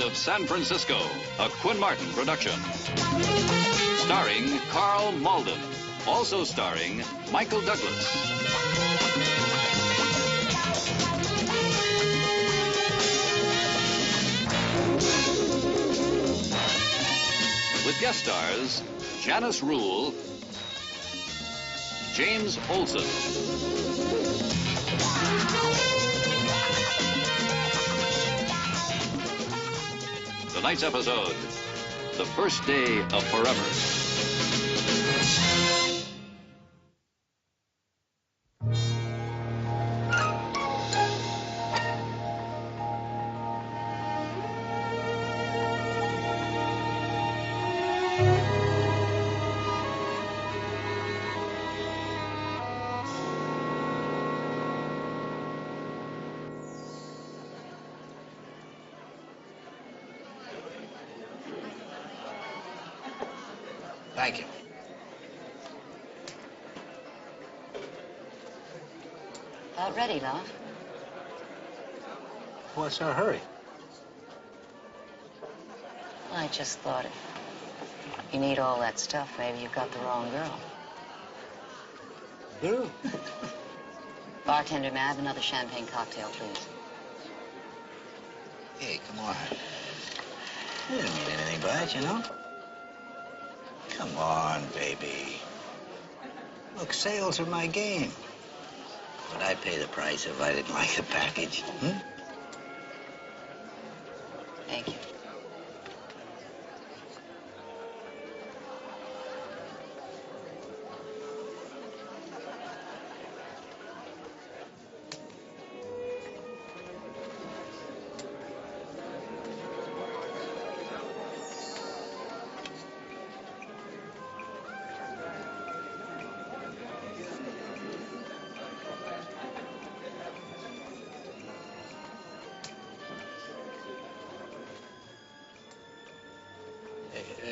of San Francisco, a Quinn Martin production. Starring Carl Malden. Also starring Michael Douglas. With guest stars, Janice Rule, James Olsen. Tonight's episode, The First Day of Forever. Thank you. About ready, love. What's our hurry? I just thought if you need all that stuff, maybe you've got the wrong girl. You? Bartender, may I have another champagne cocktail, please? Hey, come on. You didn't mean anything by it, you know? Come on, baby. Look, sales are my game. Would I pay the price if I didn't like the package? Hmm? Thank you.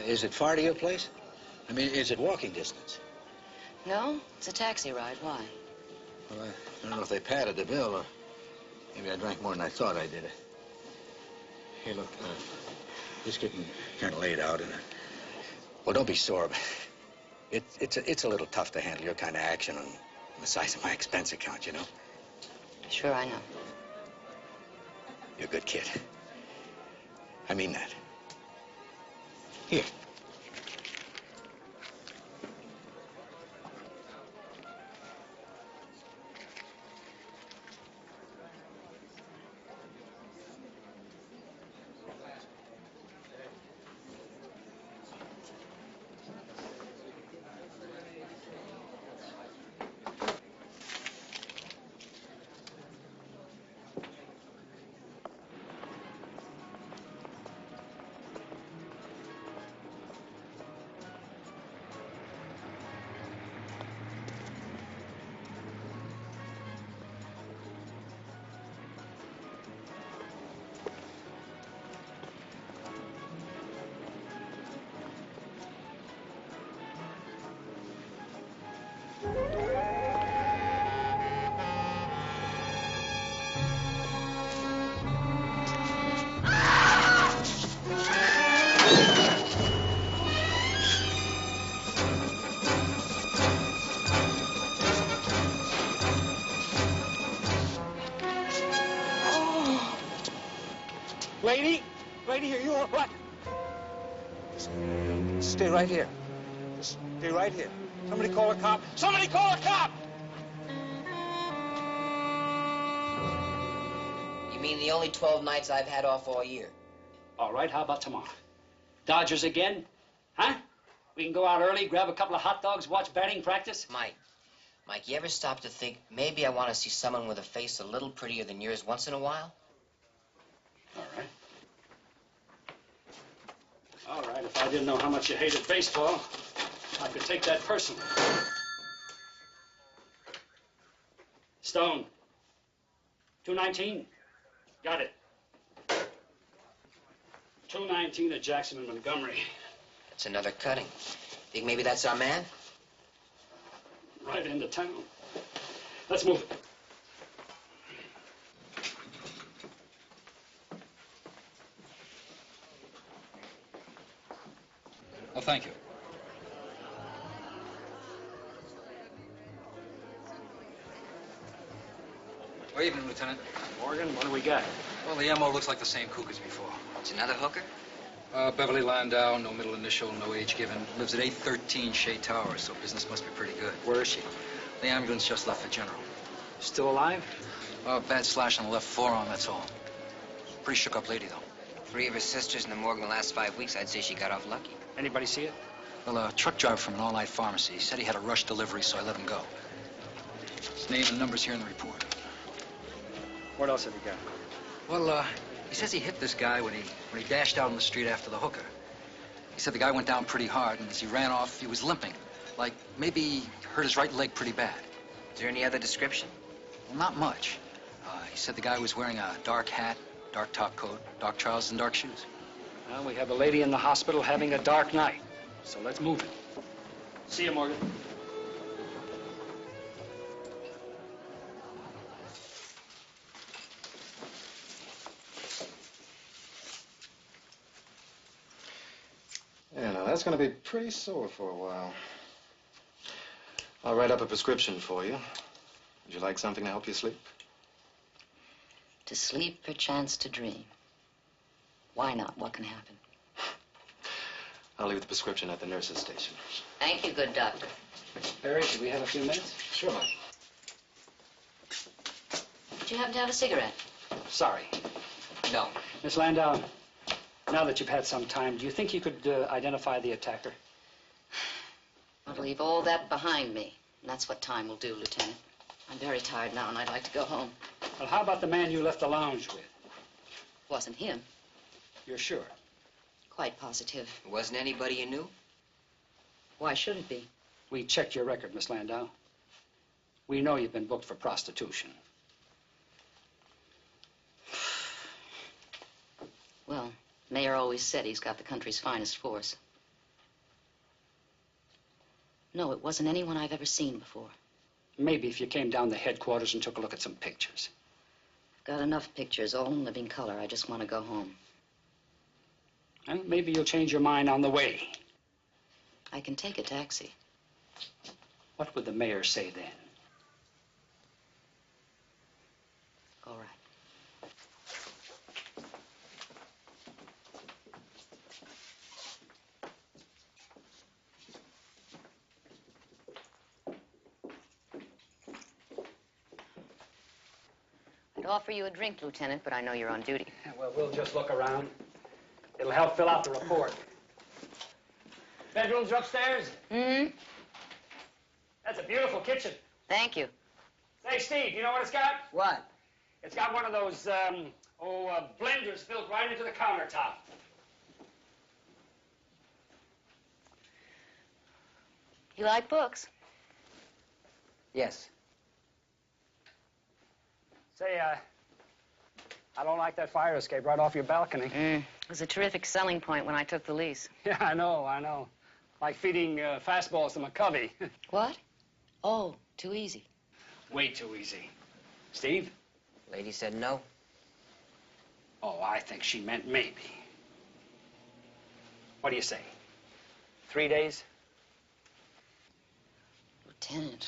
Is it far to your place? I mean, is it walking distance? No, it's a taxi ride. Why? Well, I don't know if they padded the bill, or maybe I drank more than I thought I did. Hey, look, it's getting kind of late out, and well, don't be sore, but it's a little tough to handle your kind of action on the size of my expense account, you know? Sure, I know. You're a good kid. I mean that. Here. Lady, here, you are what? Stay right here. Just stay right here. Somebody call a cop. Somebody call a cop! You mean the only 12 nights I've had off all year? All right, how about tomorrow? Dodgers again? Huh? We can go out early, grab a couple of hot dogs, watch batting practice? Mike, you ever stop to think maybe I want to see someone with a face a little prettier than yours once in a while? All right. All right, if I didn't know how much you hated baseball, I could take that personally. Stone. 219. Got it. 219 at Jackson and Montgomery. That's another cutting. Think maybe that's our man? Right into town. Let's move it. Well, thank you. Good evening, Lieutenant. Morgan, what do we got? Well, the MO looks like the same kook as before. It's another hooker? Beverly Landau, no middle initial, no age given. Lives at 813 Shea Tower, so business must be pretty good. Where is she? The ambulance just left for General. Still alive? Bad slash on the left forearm, that's all. Pretty shook-up lady, though. 3 of her sisters in the morgue in the last 5 weeks. I'd say she got off lucky. Anybody see it? Well, a truck driver from an all-night pharmacy said he had a rush delivery, so I let him go. His name and number's here in the report. What else have you got? Well, he says he hit this guy when he dashed out on the street after the hooker. He said the guy went down pretty hard, and as he ran off, he was limping. Like, maybe he hurt his right leg pretty bad. Is there any other description? Well, not much. He said the guy was wearing a dark hat, dark top coat, dark trousers, and dark shoes. Well, we have a lady in the hospital having a dark night. So let's move it. See you, Morgan. Yeah, now that's going to be pretty sore for a while. I'll write up a prescription for you. Would you like something to help you sleep? To sleep, perchance to dream. Why not? What can happen? I'll leave the prescription at the nurse's station. Thank you, good doctor. Barry, do we have a few minutes? Sure, ma'am. Did you happen to have a cigarette? Sorry. No. Miss Landau, now that you've had some time, do you think you could identify the attacker? I'll leave all that behind me. And that's what time will do, Lieutenant. I'm very tired now, and I'd like to go home. Well, how about the man you left the lounge with? Wasn't him. You're sure? Quite positive. It wasn't anybody you knew? Why should it be? We checked your record, Miss Landau. We know you've been booked for prostitution. Well, Mayor always said he's got the country's finest force. No, it wasn't anyone I've ever seen before. Maybe if you came down to headquarters and took a look at some pictures. I've got enough pictures, all in living color. I just want to go home. And maybe you'll change your mind on the way. I can take a taxi. What would the mayor say then? All right. I'd offer you a drink, Lieutenant, but I know you're on duty. Yeah, well, we'll just look around. It'll help fill out the report. Bedrooms are upstairs? Hmm? That's a beautiful kitchen. Thank you. Say, Steve, you know what it's got? What? It's got one of those, blenders built right into the countertop. You like books? Yes. Say, I don't like that fire escape right off your balcony. It was a terrific selling point when I took the lease. Yeah, I know. Like feeding fastballs to my cubby. What? Oh, too easy. Way too easy. Steve? Lady said no. Oh, I think she meant maybe. What do you say? 3 days? Lieutenant.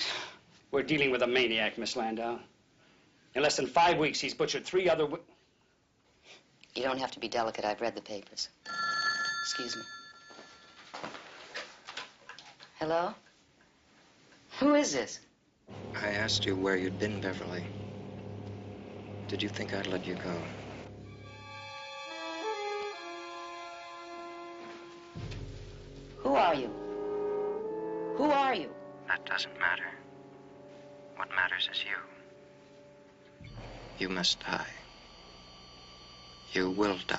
We're dealing with a maniac, Miss Landau. In less than 5 weeks, he's butchered 3 other... You don't have to be delicate. I've read the papers. Excuse me. Hello? Who is this? I asked you where you'd been, Beverly. Did you think I'd let you go? Who are you? Who are you? That doesn't matter. What matters is you. You must die. You will die.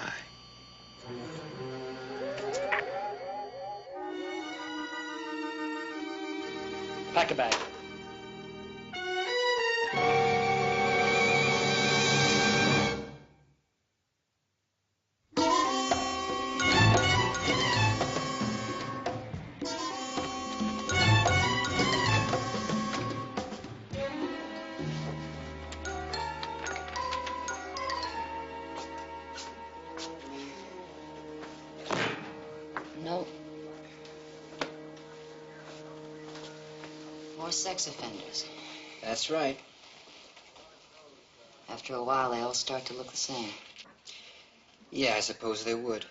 Pack a bag. No. More sex offenders. That's right. After a while, they all start to look the same. Yeah, I suppose they would.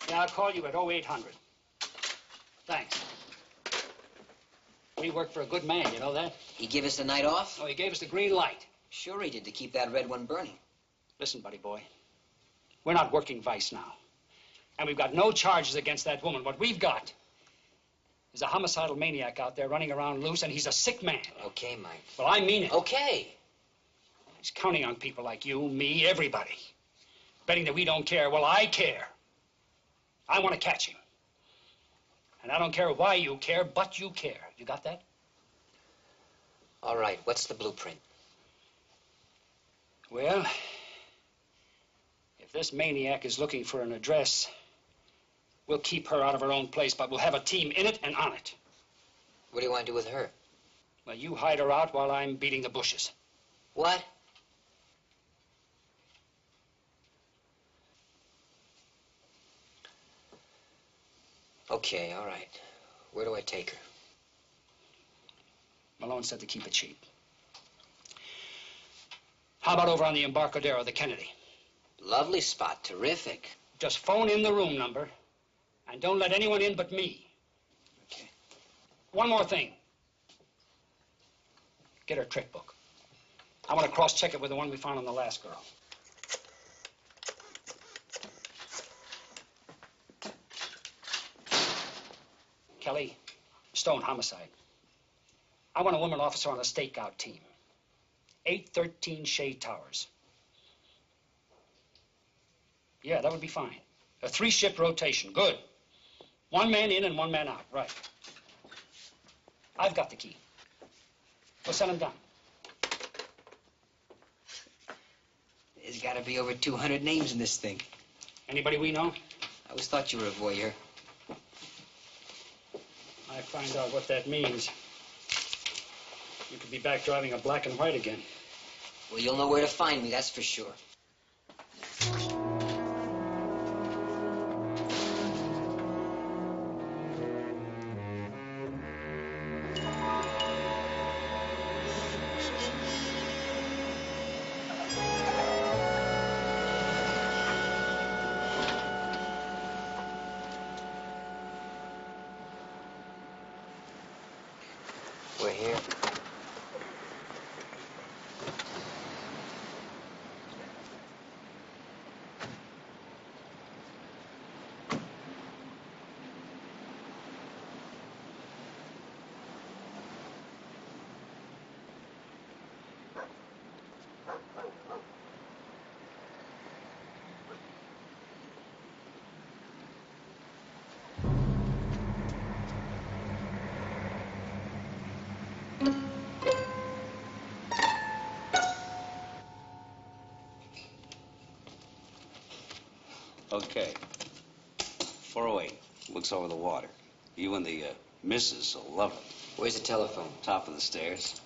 Yeah, I'll call you at 0800. Thanks. We work for a good man, you know that? He give us the night off? Oh, he gave us the green light. Sure he did, to keep that red one burning. Listen, buddy boy, we're not working vice now. And we've got no charges against that woman. What we've got is a homicidal maniac out there running around loose, and he's a sick man. Okay, Mike. Well, I mean it. Okay. He's counting on people like you, me, everybody. Betting that we don't care. Well, I care. I want to catch him. And I don't care why you care, but you care. You got that? All right, what's the blueprint? Well, if this maniac is looking for an address, we'll keep her out of her own place, but we'll have a team in it and on it. What do you want to do with her? Well, you hide her out while I'm beating the bushes. What? Okay, all right. Where do I take her? Malone said to keep it cheap. How about over on the Embarcadero, the Kennedy? Lovely spot, terrific. Just phone in the room number, and don't let anyone in but me. Okay. One more thing. Get her trick book. I want to cross-check it with the one we found on the last girl. Kelly, Stone homicide. I want a woman officer on a stakeout team. 813 Shade Towers. Yeah, that would be fine. A 3-shift rotation. Good. 1 man in and 1 man out. Right. I've got the key. We'll send him down. There's got to be over 200 names in this thing. Anybody we know? I always thought you were a voyeur. I find out what that means. You could be back driving a black and white again. Well, you'll know where to find me, that's for sure. We're here. Okay. 408. Looks over the water. You and the missus will love it. Where's the telephone? Top of the stairs.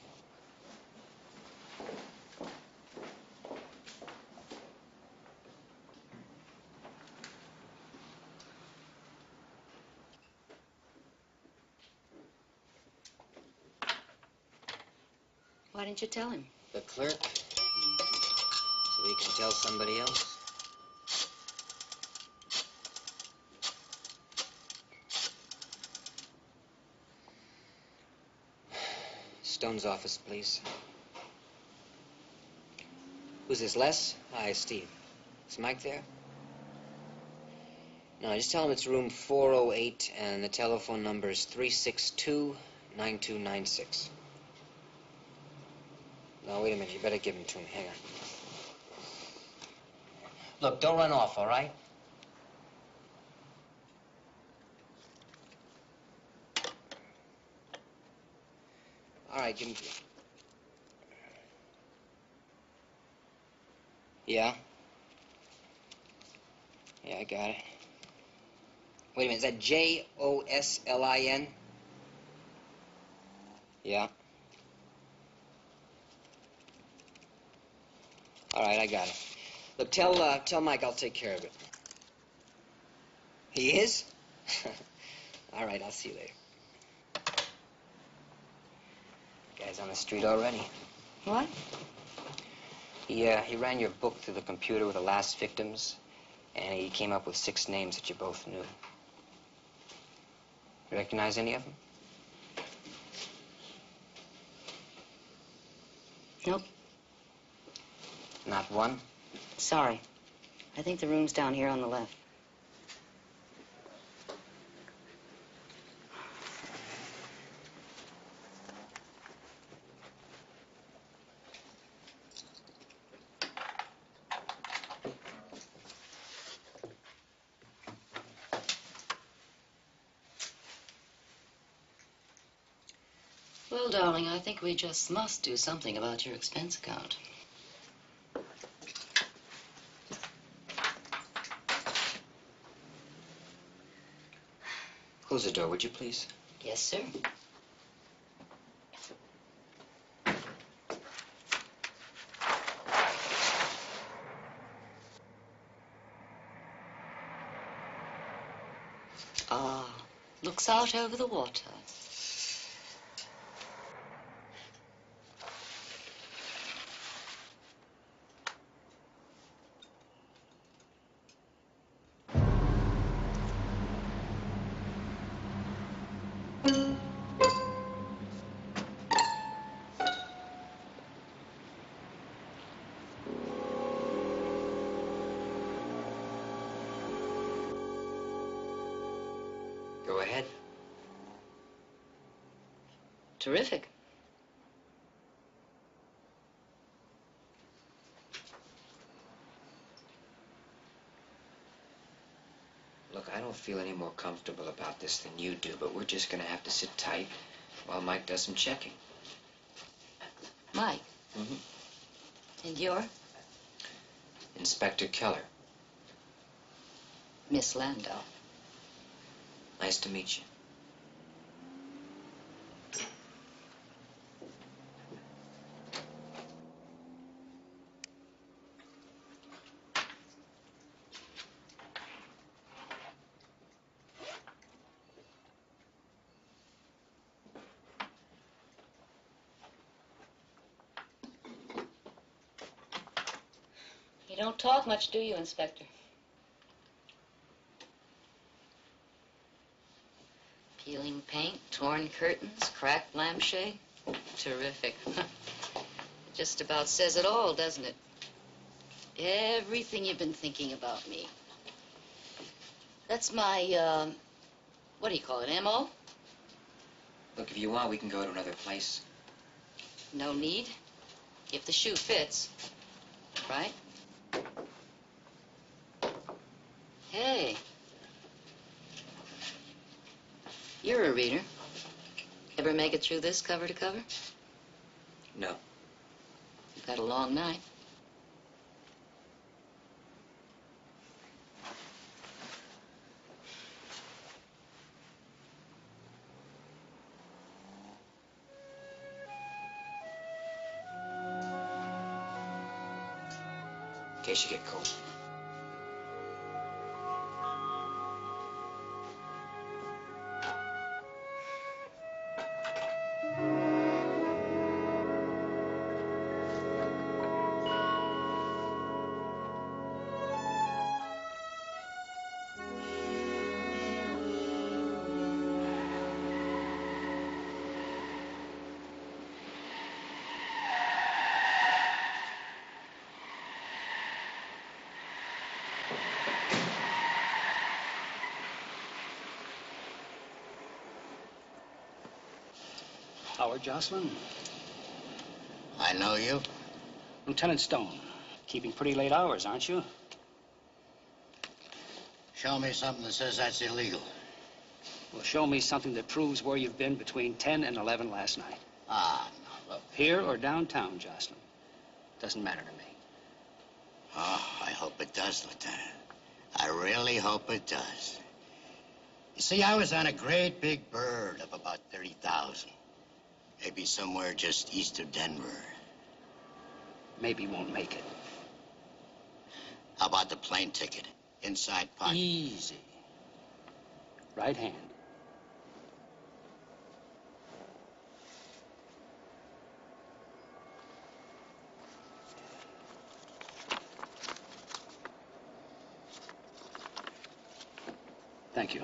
Why didn't you tell him? The clerk? So he can tell somebody else? Stone's office, please. Who's this, Les? Hi, Steve. Is Mike there? No, just tell him it's room 408 and the telephone number is 362-9296. No, wait a minute. You better give him to me. Hang on. Look, don't run off, all right? All right, give him... Yeah? Yeah, I got it. Wait a minute, is that Joslin? Yeah. All right, I got it. Look, tell Mike I'll take care of it. He is? All right, I'll see you later. Guy's on the street already. What? He ran your book through the computer with the last victims, and he came up with 6 names that you both knew. Recognize any of them? Nope. Not one? Sorry. I think the room's down here on the left. Well, darling, I think we just must do something about your expense account. Close the door, would you, please? Yes, sir. Ah, looks out over the water. Go ahead. Terrific. Look, I don't feel any more comfortable about this than you do, but we're just gonna have to sit tight while Mike does some checking. Mike? Mm-hmm. And you're? Inspector Keller. Miss Landau. Nice to meet you. You don't talk much, do you, Inspector? Peeling paint, torn curtains, cracked lampshade. Terrific. Just about says it all, doesn't it? Everything you've been thinking about me. That's my, what do you call it, M.O.? Look, if you want, we can go to another place. No need. If the shoe fits. Right? Hey. You're a reader. Ever make it through this cover to cover? No. You've had a long night. In case you get cold. Howard Jocelyn? I know you. Lieutenant Stone. Keeping pretty late hours, aren't you? Show me something that says that's illegal. Well, show me something that proves where you've been between 10 and 11 last night. Ah, no, look. Here or downtown, Jocelyn. Doesn't matter to me. Oh, I hope it does, Lieutenant. I really hope it does. You see, I was on a great big bird of about 30,000. Maybe somewhere just east of Denver. Maybe won't make it. How about the plane ticket? Inside pocket. Easy. Right hand. Thank you.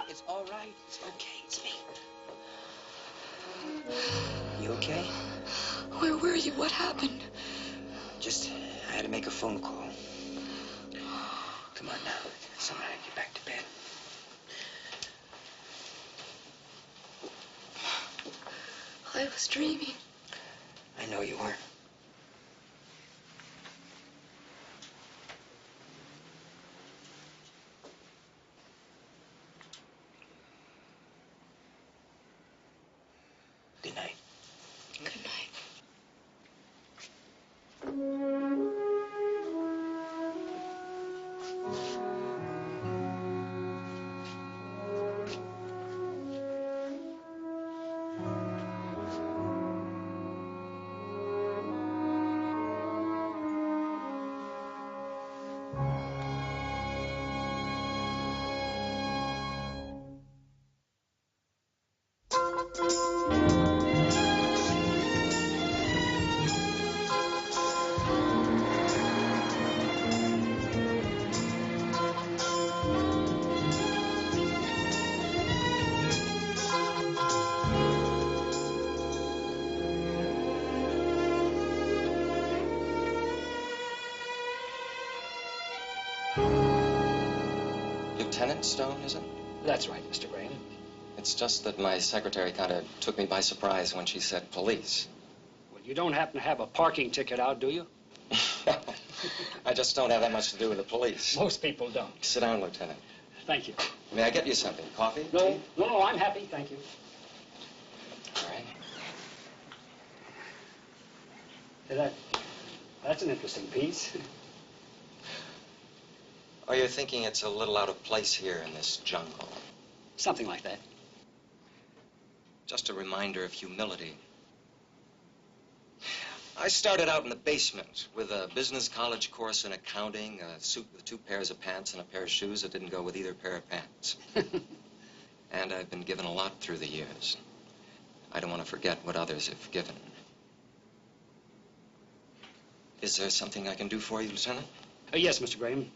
It's all right. It's okay. It's me. You okay? Where were you? What happened? I had to make a phone call. Come on now. It's all right. Get back to bed. I was dreaming. I know you were. Good night. Good night. Lieutenant Stone, is it? That's right, Mr. Graham. It's just that my secretary kind of took me by surprise when she said police. Well, you don't happen to have a parking ticket out, do you? I just don't have that much to do with the police. Most people don't. Sit down, Lieutenant. Thank you. May I get you something? Coffee? No, no, I'm happy, thank you. All right. That's an interesting piece. Or you're thinking it's a little out of place here in this jungle? Something like that. Just a reminder of humility. I started out in the basement with a business college course in accounting, a suit with 2 pairs of pants and a pair of shoes that didn't go with either pair of pants. And I've been given a lot through the years. I don't want to forget what others have given. Is there something I can do for you, Lieutenant? Yes, Mr. Graham.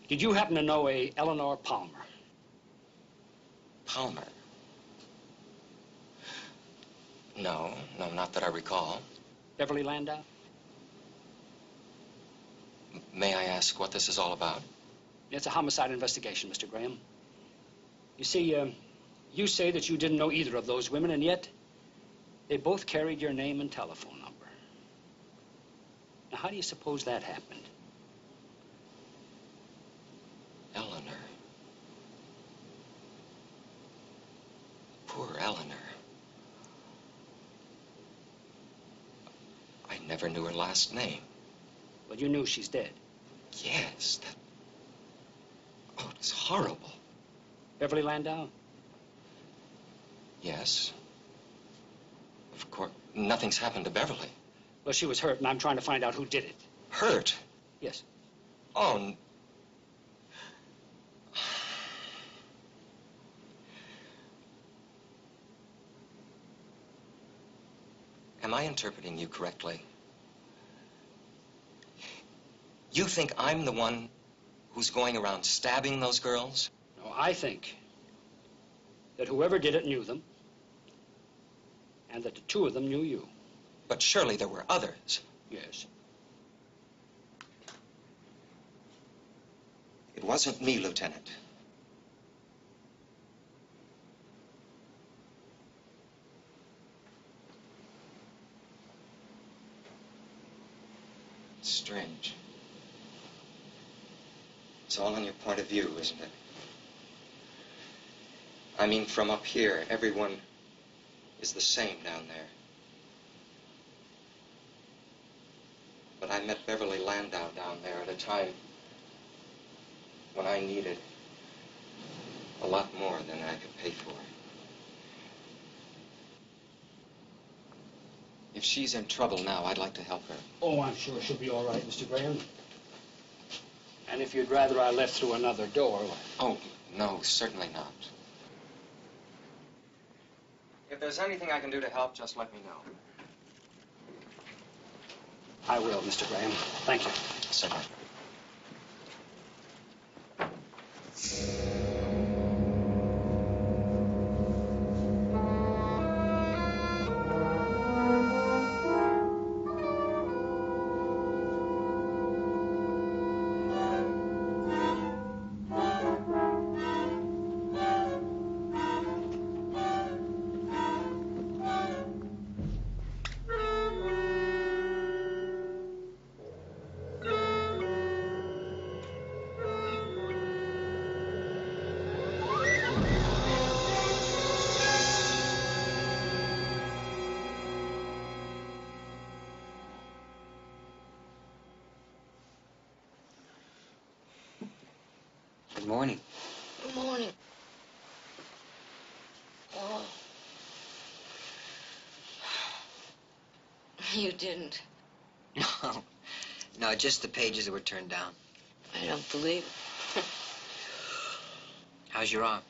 Did you happen to know a Eleanor Palmer? Palmer? No, not that I recall. Beverly Landau? May I ask what this is all about? It's a homicide investigation, Mr. Graham. You see, you say that you didn't know either of those women, and yet they both carried your name and telephone number. Now, how do you suppose that happened? Eleanor. Poor Eleanor. I never knew her last name. Well, you knew she's dead. Yes, that... Oh, it's horrible. Beverly Landau? Yes. Of course, nothing's happened to Beverly. Well, she was hurt, and I'm trying to find out who did it. Hurt? Yes. Oh, am I interpreting you correctly? You think I'm the one who's going around stabbing those girls? No, I think that whoever did it knew them, and that the 2 of them knew you. But surely there were others. Yes. It wasn't me, Lieutenant. It's strange. It's all on your point of view, isn't it? I mean, from up here, everyone is the same down there. But I met Beverly Landau down there at a time when I needed a lot more than I could pay for. If she's in trouble now, I'd like to help her. Oh, I'm sure she'll be all right, Mr. Graham. And if you'd rather I left through another door... Oh, no, certainly not. If there's anything I can do to help, just let me know. I will, Mr. Graham. Thank you. Certainly. Good morning. Good morning. Oh. You didn't. No. No, just the pages that were turned down. I don't believe it. How's your arm?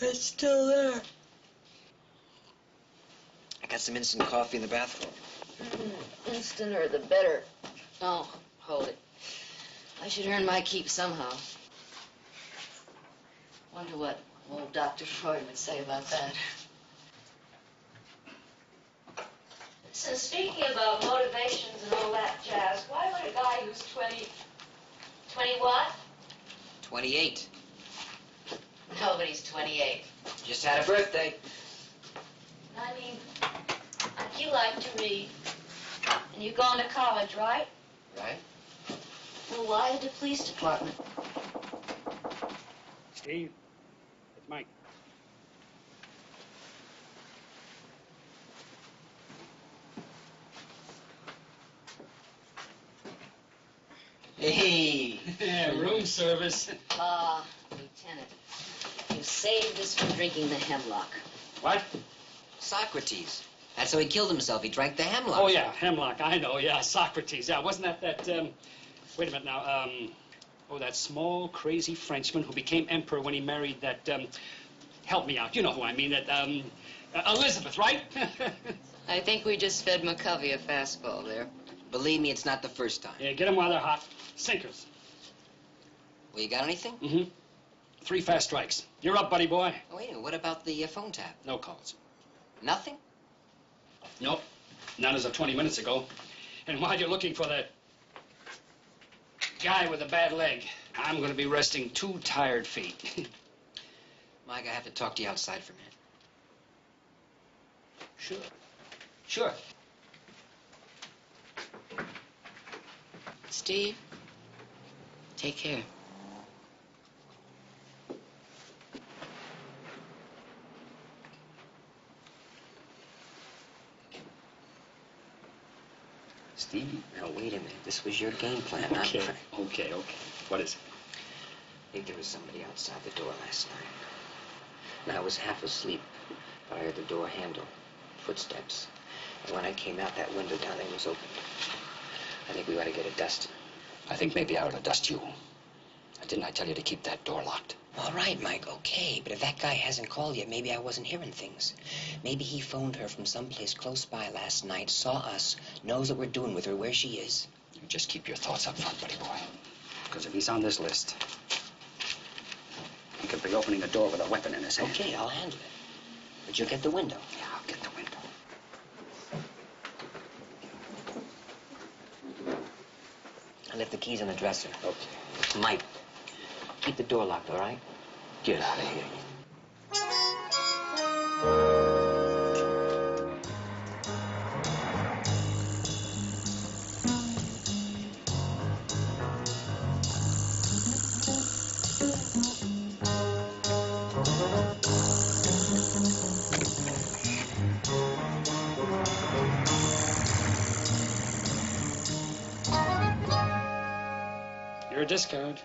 It's still there. I got some instant coffee in the bathroom. Instanter, the better. Oh, hold it. I should earn my keep somehow. Wonder what old Dr. Freud would say about that. So speaking about motivations and all that jazz, why would a guy who's 20 what? 28. Nobody's 28. Just had a birthday. I mean, you like to read, and you've gone to college, right? Right? Well, why at the police department? Steve, it's Mike. Hey, Room service. Lieutenant, you saved us from drinking the hemlock. What? Socrates. That's how he killed himself. He drank the hemlock. Oh, yeah, hemlock. I know, yeah, Socrates. Yeah, wasn't that, wait a minute now, that small, crazy Frenchman who became emperor when he married that, help me out. You know who I mean, that, Elizabeth, right? I think we just fed McCovey a fastball there. Believe me, it's not the first time. Yeah, get them while they're hot. Sinkers. Well, you got anything? Mm-hmm. 3 fast strikes. You're up, buddy boy. Oh, wait a minute. What about the phone tap? No calls. Nothing? Nope. Not as of 20 minutes ago. And while you're looking for that guy with a bad leg, I'm going to be resting 2 tired feet. Mike, I have to talk to you outside for a minute. Sure. Sure. Steve, take care. Steve, now wait a minute. This was your game plan. Okay. What is it? I think there was somebody outside the door last night. And I was half asleep, but I heard the door handle, footsteps. And when I came out, that window down there was open. I think we ought to get it dusted. I think maybe I ought to dust you. Didn't I tell you to keep that door locked? All right, Mike, okay. But if that guy hasn't called yet, maybe I wasn't hearing things. Maybe he phoned her from someplace close by last night, saw us, knows what we're doing with her, where she is. You just keep your thoughts up front, buddy boy. Because if he's on this list, he could be opening a door with a weapon in his hand. Okay, I'll handle it. But you'll get the window. Yeah, I'll get the window. I left the keys on the dresser. Okay. Mike, keep the door locked, all right? Get out of here. You're a discard.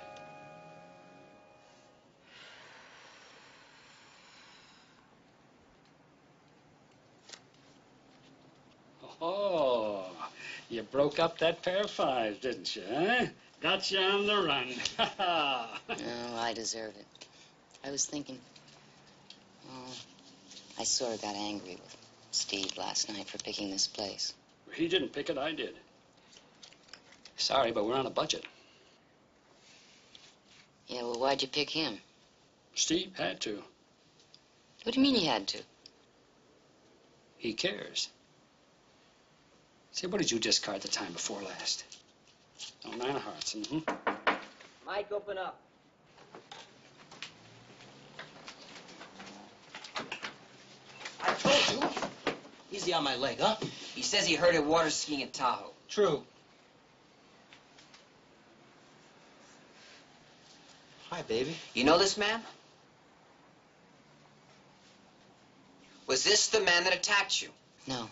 Oh, you broke up that pair of 5s, didn't you, huh? Got you on the run. Oh, I deserve it. I was thinking, I sort of got angry with Steve last night for picking this place. He didn't pick it, I did. Sorry, but we're on a budget. Yeah, well, why'd you pick him? Steve had to. What do you mean he had to? He cares. Say, what did you discard the time before last? Oh, 9 of hearts. Mm-hmm. Mike, open up. I told you. Easy on my leg, huh? He says he heard it water skiing at Tahoe. True. Hi, baby. You know this man? Was this the man that attacked you? No.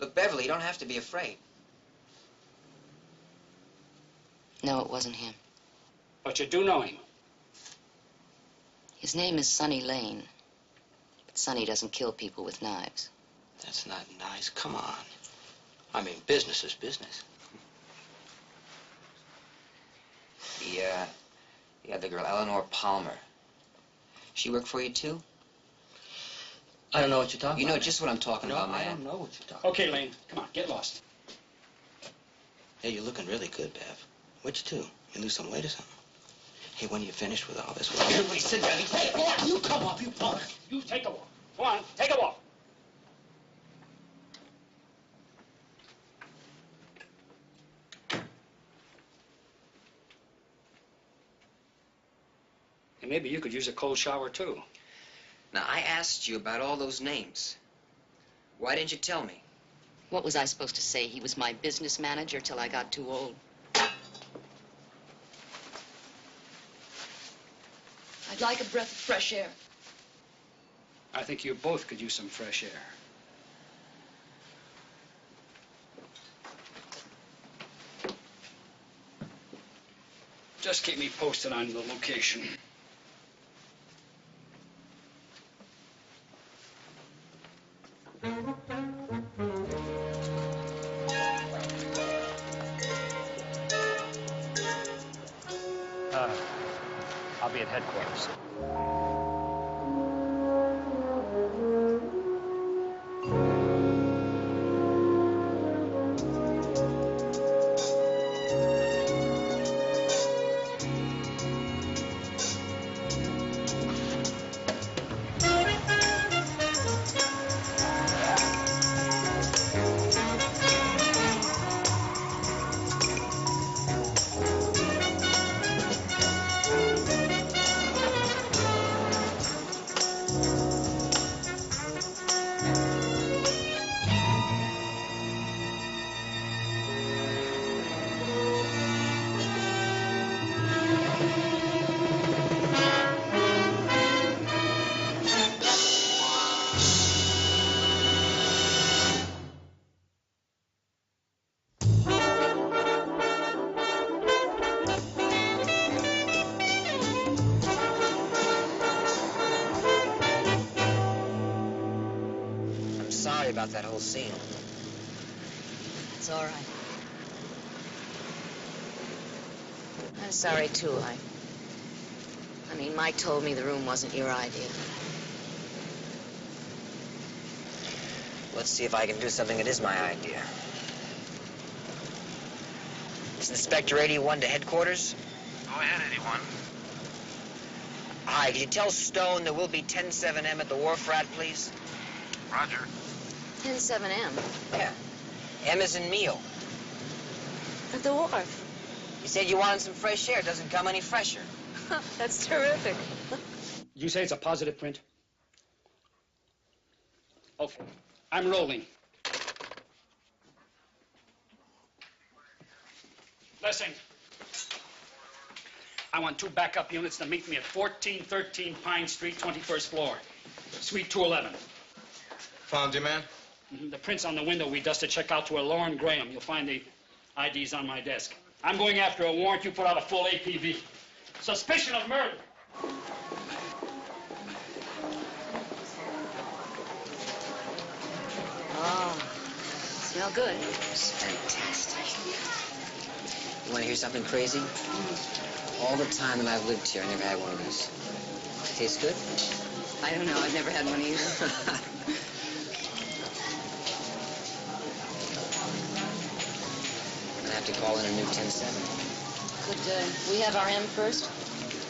Look, Beverly, you don't have to be afraid. No, it wasn't him. But you do know him. His name is Sonny Lane. But Sonny doesn't kill people with knives. That's not nice. Come on. I mean, business is business. The girl, Eleanor Palmer. She work for you, too? I don't know what you're talking about. You know just what I'm talking about, man. I don't know what you're talking Okay, Lane, come on, get lost. about. Hey, you're looking really good, Bev. Which two? You lose some weight or something? Hey, when you finished with all this... Everybody sit down. Hey, go on, you come up, you punk. You take a walk. Go on, take a walk. And maybe you could use a cold shower, too. Now, I asked you about all those names. Why didn't you tell me? What was I supposed to say? He was my business manager till I got too old. I'd like a breath of fresh air. I think you both could use some fresh air. Just keep me posted on the location. I'll be at headquarters. Sorry about that whole scene. It's all right. I'm sorry, too. I mean, Mike told me the room wasn't your idea. Let's see if I can do something that is my idea. Is Inspector 81 to headquarters? Go ahead, 81. Hi, can you tell Stone there will be 10-7M at the wharf rat, please? Roger. 10-7M. Yeah. M is in meal. At the wharf. You said you wanted some fresh air. It doesn't come any fresher. That's terrific. You say it's a positive print? Okay. I'm rolling. Listen. I want 2 backup units to meet me at 1413 Pine Street, 21st floor. Suite 211. Found you, man? The prints on the window we dusted check out to a Lauren Graham. You'll find the IDs on my desk. I'm going after a warrant. You put out a full APV. Suspicion of murder. Oh, smell good. It's fantastic. You want to hear something crazy? All the time that I've lived here, I never had one of these. Tastes good? I don't know. I've never had one either. I have to call in a new 10-7. Could we have our M first?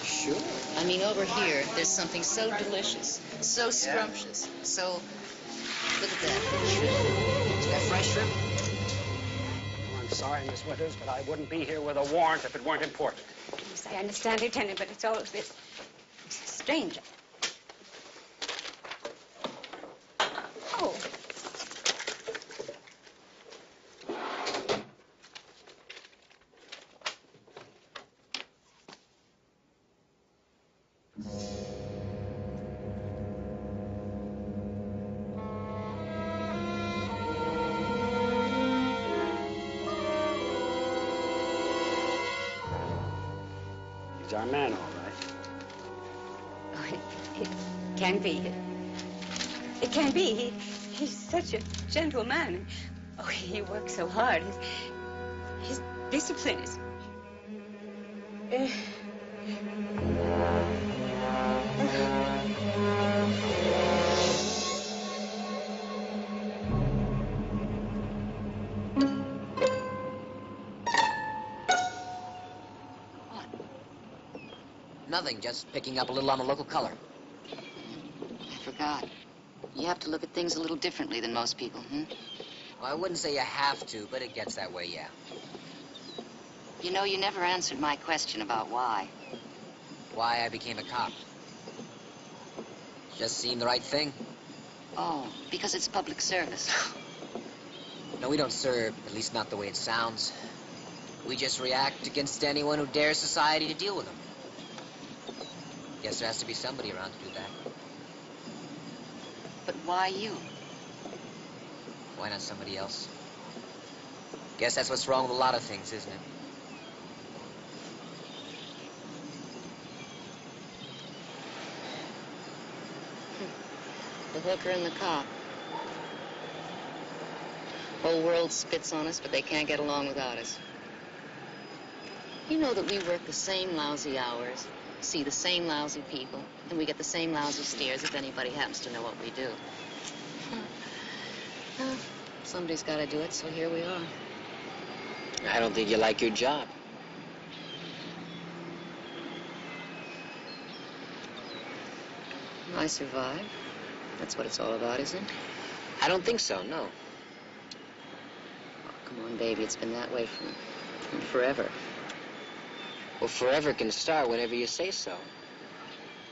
Sure. I mean, over here, there's something so delicious, so scrumptious, so... Look at that. Shrimp. Is that fresh shrimp? I'm sorry, Miss Winters, but I wouldn't be here with a warrant if it weren't important. Yes, I understand, Lieutenant, but it's all a bit strange. Oh. He's our man, all right. Oh, it can be. It can be. He's such a gentle man. Oh, he works so hard. His discipline is... Nothing, just picking up a little on the local color. I forgot. You have to look at things a little differently than most people, hmm? Well, I wouldn't say you have to, but it gets that way, yeah. You know, you never answered my question about why. Why I became a cop. Just seemed the right thing. Oh, because it's public service. No, we don't serve, at least not the way it sounds. We just react against anyone who dares society to deal with them. Guess there has to be somebody around to do that. But why you? Why not somebody else? Guess that's what's wrong with a lot of things, isn't it? hooker and the cop. Whole world spits on us, but they can't get along without us. You know that we work the same lousy hours, see the same lousy people, and we get the same lousy stares if anybody happens to know what we do. Well, somebody's got to do it, so here we are. I don't think you like your job. I survive. That's what it's all about, isn't it? I don't think so, no. Oh, come on, baby. It's been that way from forever. Well, forever can start whenever you say so.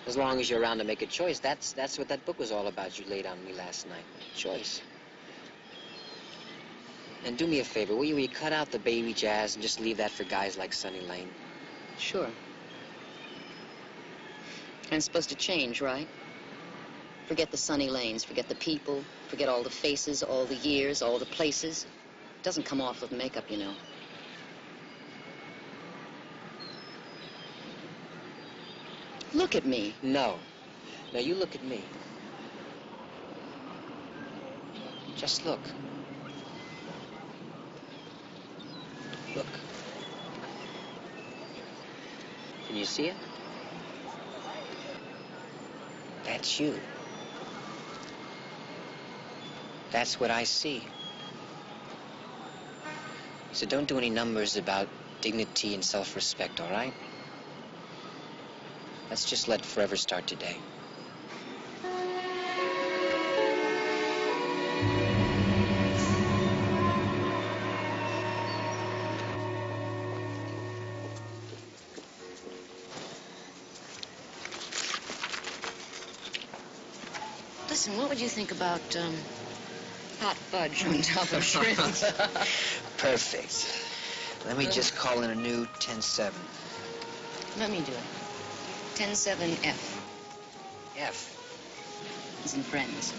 As long as you're around to make a choice. That's what that book was all about you laid on me last night. Choice. And do me a favor, will you cut out the baby jazz and just leave that for guys like Sonny Lane? Sure. And it's supposed to change, right? Forget the Sonny Lanes, forget the people, forget all the faces, all the years, all the places. It doesn't come off with makeup, you know. Look at me. No. No, you look at me. Just look. Look. Can you see it? That's you. That's what I see. So don't do any numbers about dignity and self-respect, all right? Let's just let forever start today. Listen, what would you think about, hot fudge on top of shrimp? Perfect. Let me just call in a new 10-7. Let me do it. 10-7-F. F. As in friends.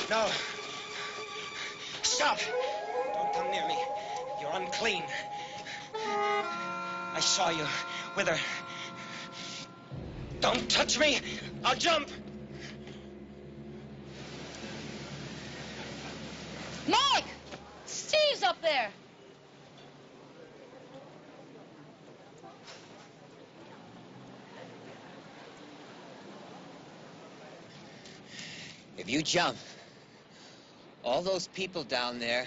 No. Stop. Don't come near me. You're unclean. I saw you with her. Don't touch me. I'll jump. Mike! Steve's up there. If you jump, all those people down there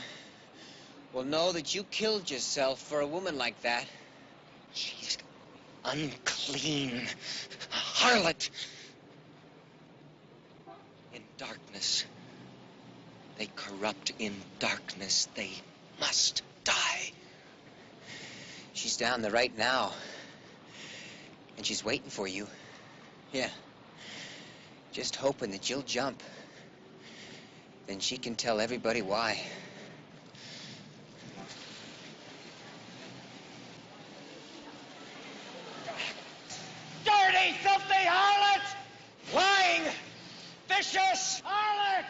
will know that you killed yourself for a woman like that. She's unclean. Harlot. In darkness. They corrupt in darkness. They must die. She's down there right now. And she's waiting for you. Yeah. Just hoping that you'll jump. Then she can tell everybody why. Dirty, filthy harlot! Lying, vicious harlot!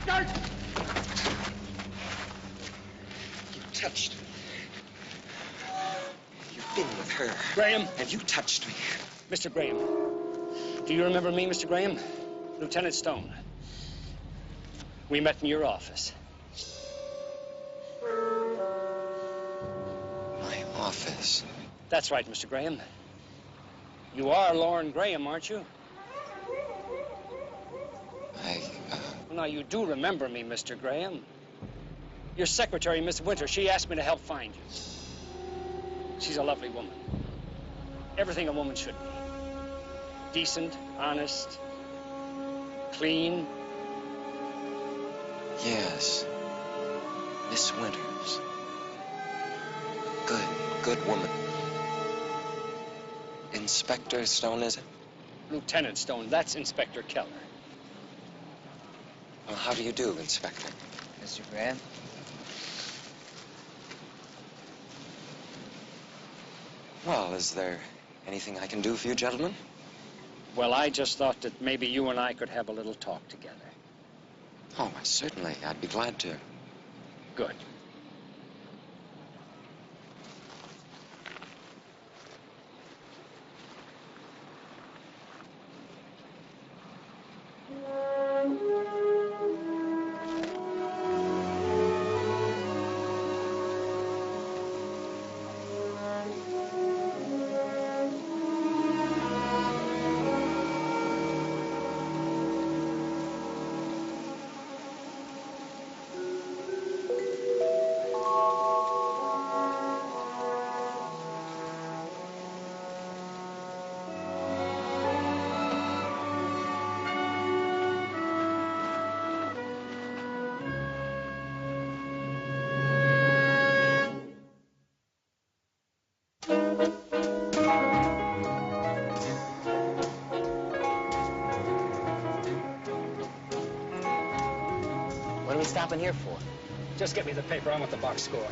Dirt! You touched Graham? Have you touched me? Mr. Graham. Do you remember me, Mr. Graham? Lieutenant Stone. We met in your office. My office? That's right, Mr. Graham. You are Lauren Graham, aren't you? Well, now, you do remember me, Mr. Graham. Your secretary, Miss Winter, she asked me to help find you. She's a lovely woman. Everything a woman should be. Decent, honest, clean. Yes. Miss Winters. Good woman. Inspector Stone, is it? Lieutenant Stone, that's Inspector Keller. Well, how do you do, Inspector? Mr. Graham? Well, is there anything I can do for you, gentlemen? Well, I just thought that maybe you and I could have a little talk together. Oh, certainly. I'd be glad to. Good. What are we stopping here for? Just get me the paper. I want the box score.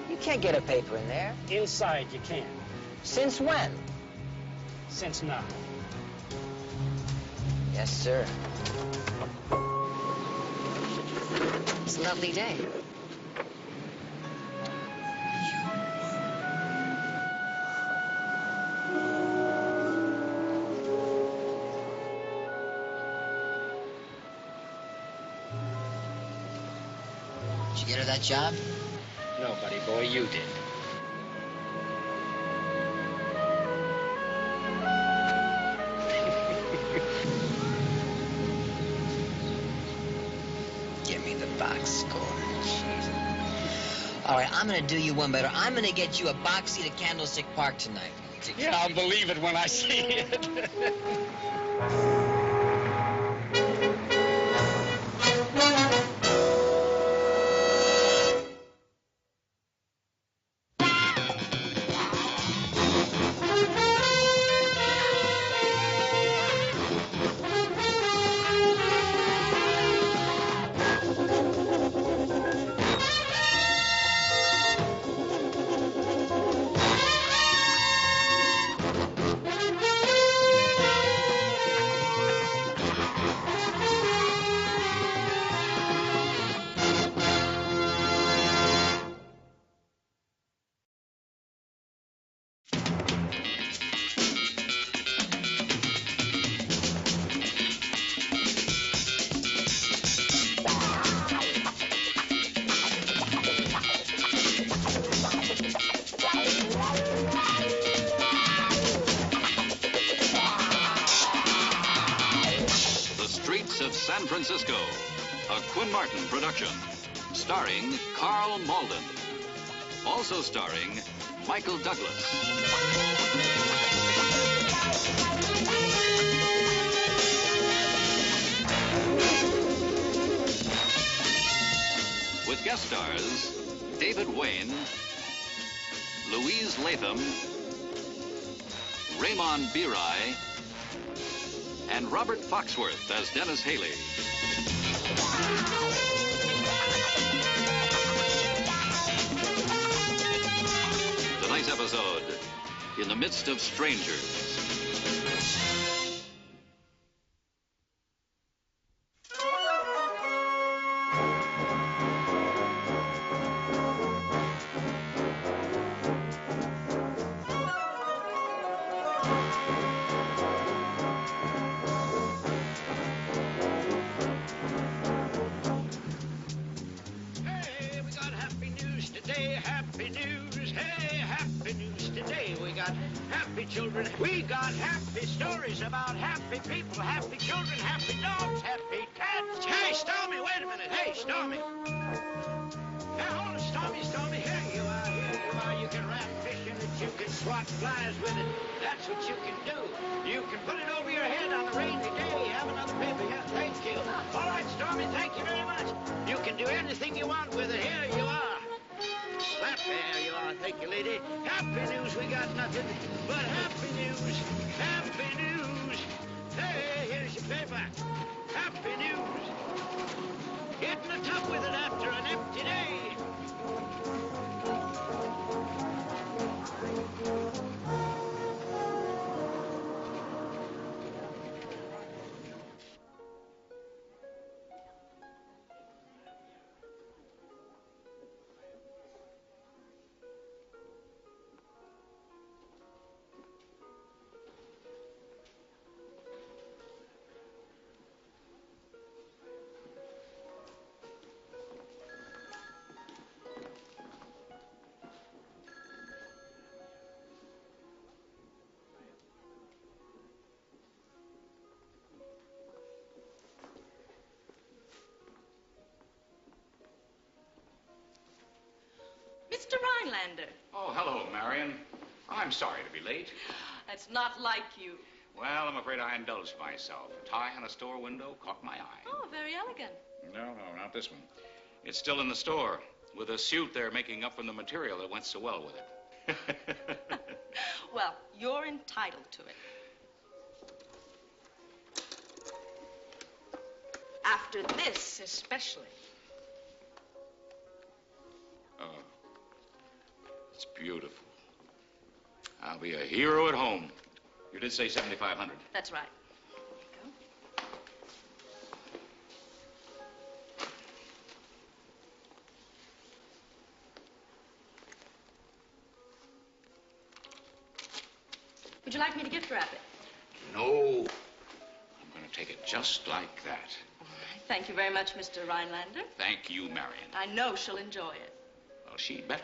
You can't get a paper in there. Inside, you can. Since when? Since now. Yes, sir. It's a lovely day. Did you get her that job? No, buddy boy, you did. Give me the box score. Jeez. All right, I'm gonna do you one better. I'm gonna get you a box seat at Candlestick Park tonight. Yeah, I'll believe it when I see it. San Francisco, a Quinn Martin production, starring Carl Malden. Also starring Michael Douglas. With guest stars David Wayne, Louise Latham, Raymond Birai, and Robert Foxworth as Dennis Haley. Tonight's episode, In the Midst of Strangers. happy children. We got happy stories about happy people, happy children, happy dogs, happy cats. Hey, Stormy, wait a minute. Hey, Stormy. Hey, hold it, Stormy, Stormy. Here you are, here you are. You can wrap fish in it, you can swat flies with it. That's what you can do. You can put it over your head on a rainy day. Have another paper. Yeah, thank you. All right, Stormy, thank you very much. You can do anything you want with it. Here you are. Slap, there you are. Thank you, lady. Happy news, we got nothing but happy news. Happy news. Hey, here's your paper. Happy news. Get in the tub with it after an empty day. Mr. Rhinelander. Oh, hello, Marion. I'm sorry to be late. That's not like you. Well, I'm afraid I indulged myself. A tie on a store window caught my eye. Oh, very elegant. No, not this one. It's still in the store, with a suit they're making up from the material that went so well with it. Well, you're entitled to it. After this, especially. Oh, it's beautiful. I'll be a hero at home. You did say 7,500. That's right. Would you like me to gift wrap it? No. I'm going to take it just like that. All right. Thank you very much, Mr. Rhinelander. Thank you, Marion. I know she'll enjoy it. Well, she'd better.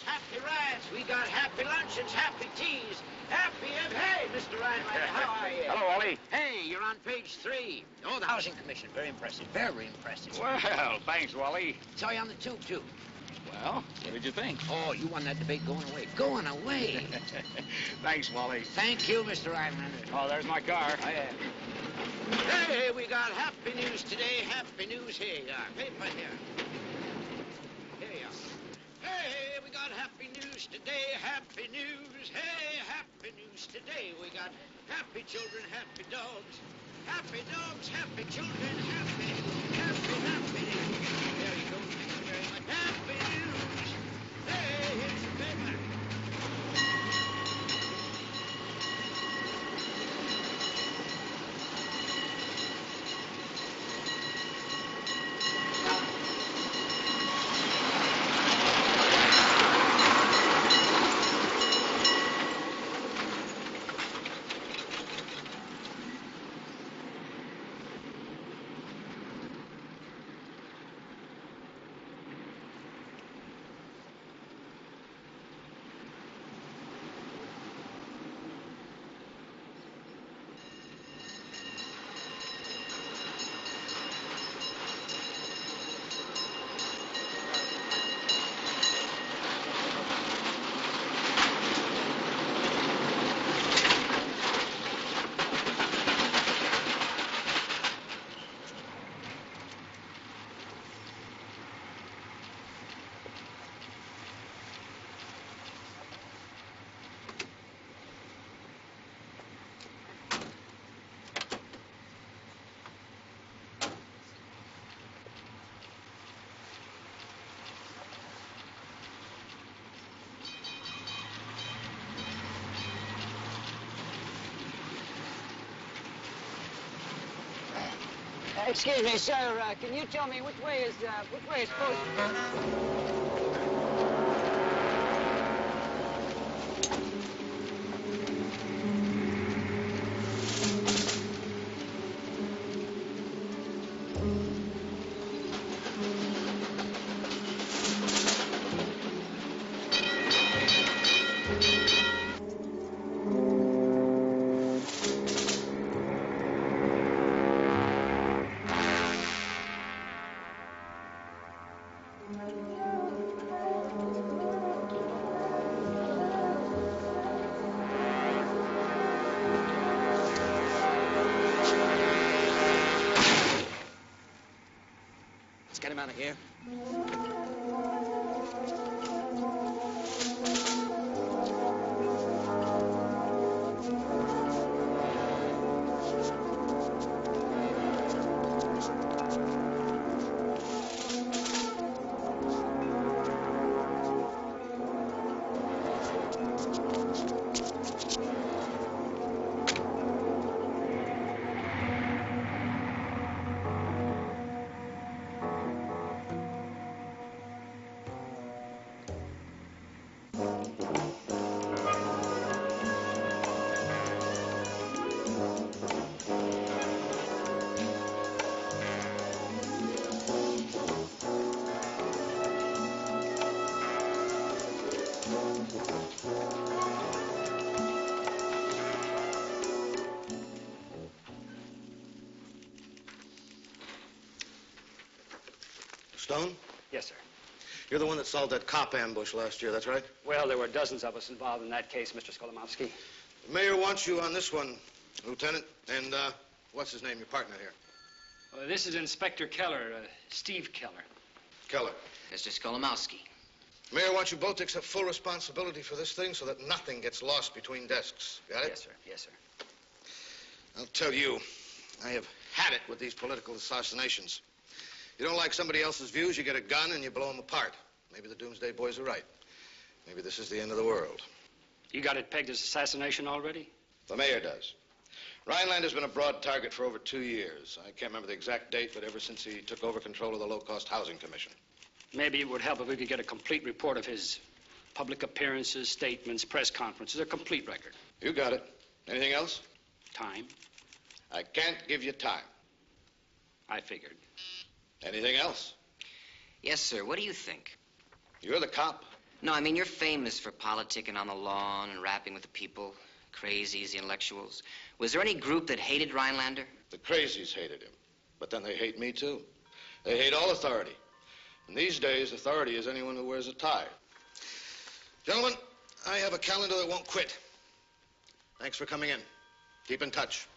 Happy rides, we got happy luncheons, happy teas, happy... Hey, Mr. Rhinelander, how are you? Hello, Ollie. Hey, you're on page 3. Oh, the Housing Commission, very impressive, very impressive. Well, thanks, Wally. Saw you on the tube, too. Well, what did you think? Oh, you won that debate going away. Going away. Thanks, Wally. Thank you, Mr. Rhinelander. Oh, there's my car. Oh, yeah. Hey, we got happy news today, happy news. Here you are. Paper here. Here you are. Hey, we got happy news today, happy news. Hey, happy news today. We got happy children, happy dogs. Happy dogs, happy children, happy. There you go. Thank you very much. Happy news. Hey, here's your paper. Excuse me, sir. Can you tell me which way is post? Let's get him out of here. Stone? Yes, sir. You're the one that solved that cop ambush last year, that's right? Well, there were dozens of us involved in that case, Mr. Skolimowski. The mayor wants you on this one, Lieutenant. And, what's his name, your partner here? Well, this is Inspector Keller, Steve Keller. Keller. Mr. Skolimowski. The mayor wants you both to accept full responsibility for this thing so that nothing gets lost between desks. Got it? Yes, sir. Yes, sir. I'll tell you, I have had it with these political assassinations. You don't like somebody else's views, you get a gun and you blow them apart. Maybe the Doomsday Boys are right. Maybe this is the end of the world. You got it pegged as assassination already? The mayor does. Rhineland has been a broad target for over 2 years. I can't remember the exact date, but ever since he took over control of the Low-Cost Housing Commission. Maybe it would help if we could get a complete report of his public appearances, statements, press conferences, a complete record. You got it. Anything else? Time. I can't give you time. I figured. Anything else? Yes, sir. What do you think? You're the cop. No, I mean, you're famous for politicking on the lawn and rapping with the people, crazies, the intellectuals. Was there any group that hated Rhinelander? The crazies hated him. But then they hate me, too. They hate all authority. And these days, authority is anyone who wears a tie. Gentlemen, I have a calendar that won't quit. Thanks for coming in. Keep in touch.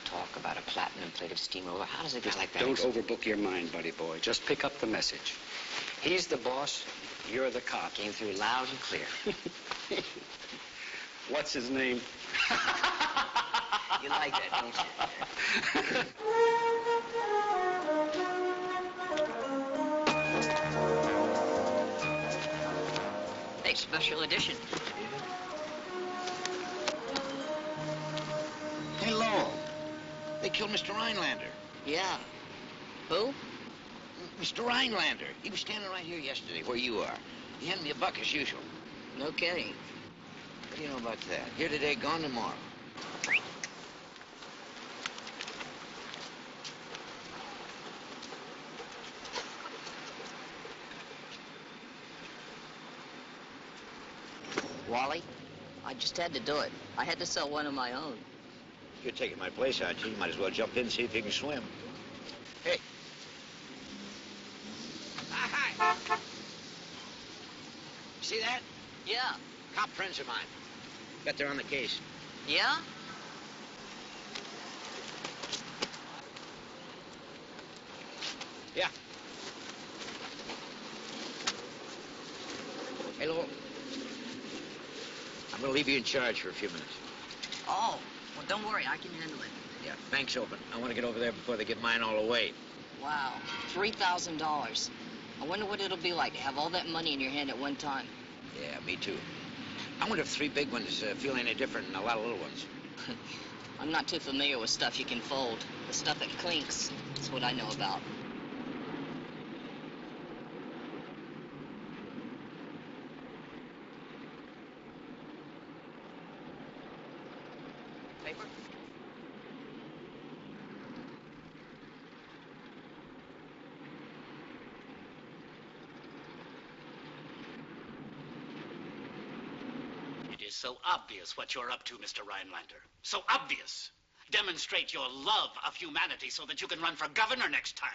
Talk about a platinum-plated steamroller. How does it get like that? Don't overbook your mind, buddy boy. Just pick up the message. He's the boss, you're the cop. Came through loud and clear. What's his name? You like that, don't you? Hey, special edition. Hey, Lowell. They killed Mr. Rhinelander. Yeah. Who? Mr. Rhinelander. He was standing right here yesterday, where you are. He handed me a buck as usual. No kidding. What do you know about that? Here today, gone tomorrow. Wally, I just had to do it. I had to sell one of my own. You're taking my place, aren't you? You might as well jump in and see if you can swim. Hey. Hi. See that? Yeah. Cop friends of mine. Bet they're on the case. Yeah? Yeah. Hey, Lowell. I'm going to leave you in charge for a few minutes. Oh, well, don't worry. I can handle it. Yeah, bank's open. I want to get over there before they give mine all away. Wow. $3,000. I wonder what it'll be like to have all that money in your hand at one time. Yeah, me too. I wonder if 3 big ones feel any different than a lot of little ones. I'm not too familiar with stuff you can fold. The stuff that clinks. That's what I know about. Paper? It is so obvious what you're up to, Mr. Rhinelander. So obvious. Demonstrate your love of humanity so that you can run for governor next time.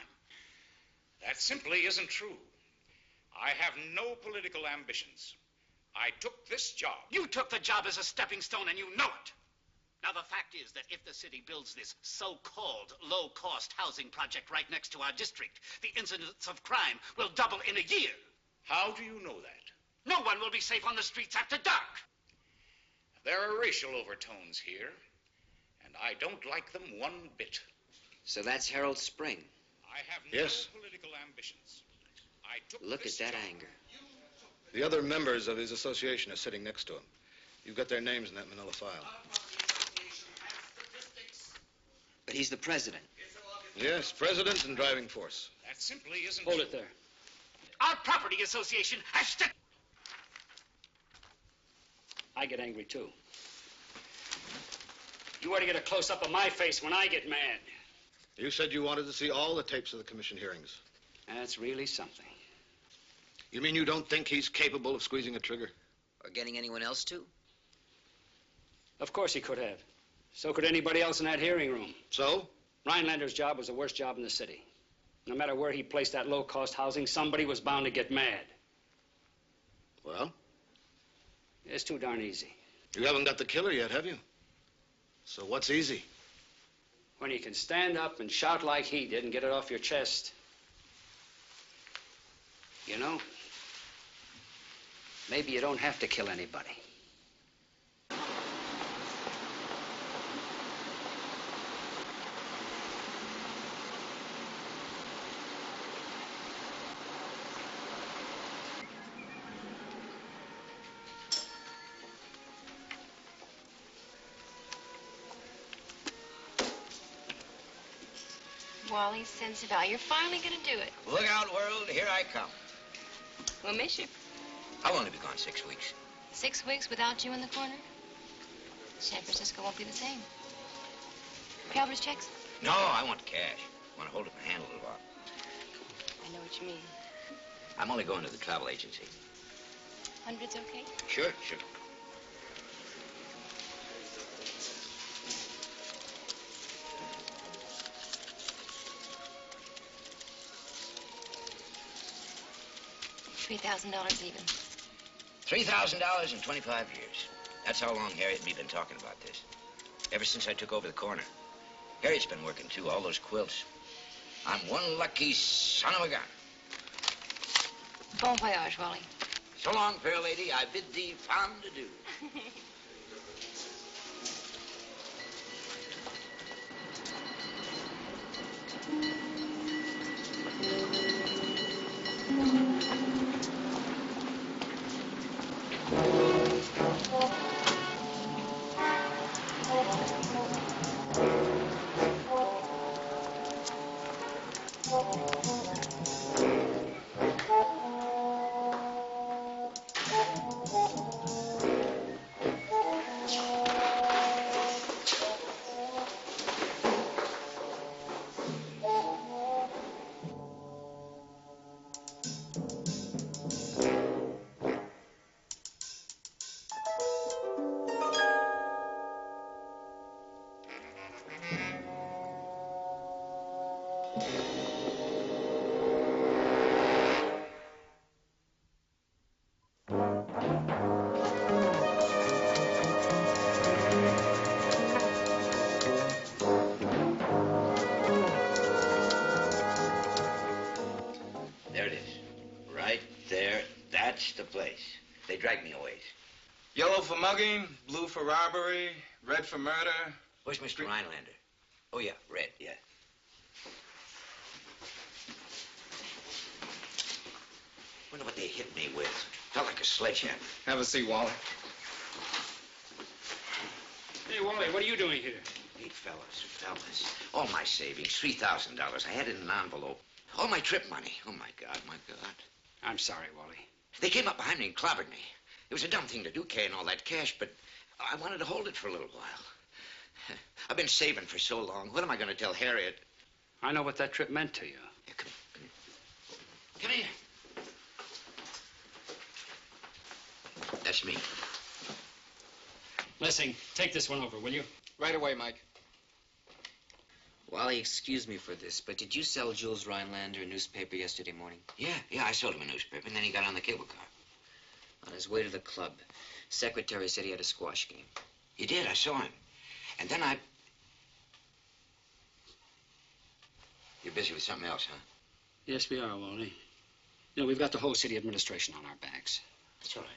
That simply isn't true. I have no political ambitions. I took this job. You took the job as a stepping stone, and you know it. Now, the fact is that if the city builds this so-called low-cost housing project right next to our district, the incidence of crime will double in a year. How do you know that? No one will be safe on the streets after dark. There are racial overtones here, and I don't like them one bit. So that's Harold Spring. I have Yes. no political ambitions. I took Look at this that job. anger. The other members of his association are sitting next to him. You've got their names in that manila file. But he's the president. Yes, president and driving force. That simply isn't Hold true. it there. Our property association has to... I get angry, too. You ought to get a close-up of my face when I get mad. You said you wanted to see all the tapes of the commission hearings. That's really something. You mean you don't think he's capable of squeezing a trigger? Or getting anyone else to? Of course he could have. So could anybody else in that hearing room. So? Rhinelander's job was the worst job in the city. No matter where he placed that low-cost housing, somebody was bound to get mad. Well? It's too darn easy. You haven't got the killer yet, have you? So what's easy? When you can stand up and shout like he did and get it off your chest. You know, maybe you don't have to kill anybody. Wally Sensival, you're finally gonna do it. Look out, world, here I come. We'll miss you. I'll only be gone 6 weeks. 6 weeks without you in the corner? San Francisco won't be the same. Calvert's checks? No, I want cash. I want to hold it in my hand a little while. I know what you mean. I'm only going to the travel agency. Hundreds okay? Sure, sure. $3,000 even. $3,000 in 25 years. That's how long Harriet and me been talking about this. Ever since I took over the corner. Harriet's been working, too, all those quilts. I'm one lucky son of a gun. Bon voyage, Wally. So long, fair lady. I bid thee fond adieu. There it is. Right there. That's the place. They dragged me a ways. Yellow for mugging, blue for robbery, red for murder. Where's Mr. Rhinelander? Oh, yeah, red, yeah. Wonder what they hit me with. Felt like a sledgehammer. Have a seat, Wally. Hey, Wally, what are you doing here? Hey, fellas. All my savings, $3,000. I had it in an envelope. All my trip money. Oh, my God. I'm sorry, Wally. They came up behind me and clobbered me. It was a dumb thing to do, carrying all that cash, but I wanted to hold it for a little while. I've been saving for so long. What am I going to tell Harriet? I know what that trip meant to you. Yeah, come here. That's me. Listen, take this one over, will you? Right away, Mike. Wally, excuse me for this, but did you sell Jules Rhinelander a newspaper yesterday morning? Yeah, I sold him a newspaper, and then he got on the cable car. On his way to the club, secretary said he had a squash game. He did, I saw him. And then You're busy with something else, huh? Yes, we are, Wally. You know, we've got the whole city administration on our backs. That's all right.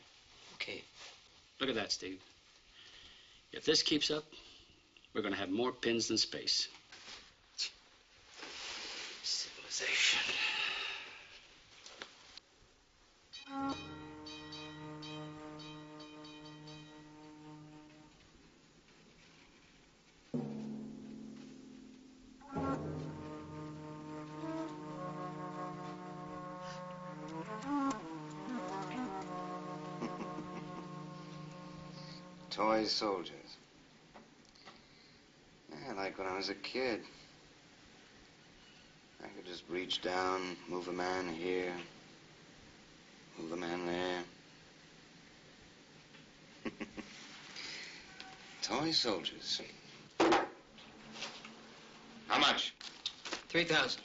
Okay. Look at that, Steve. If this keeps up, we're going to have more pins than space. Civilization. Toy soldiers. Yeah, like when I was a kid. I could just reach down, move a man here, move a man there. Toy soldiers. How much? 3,000.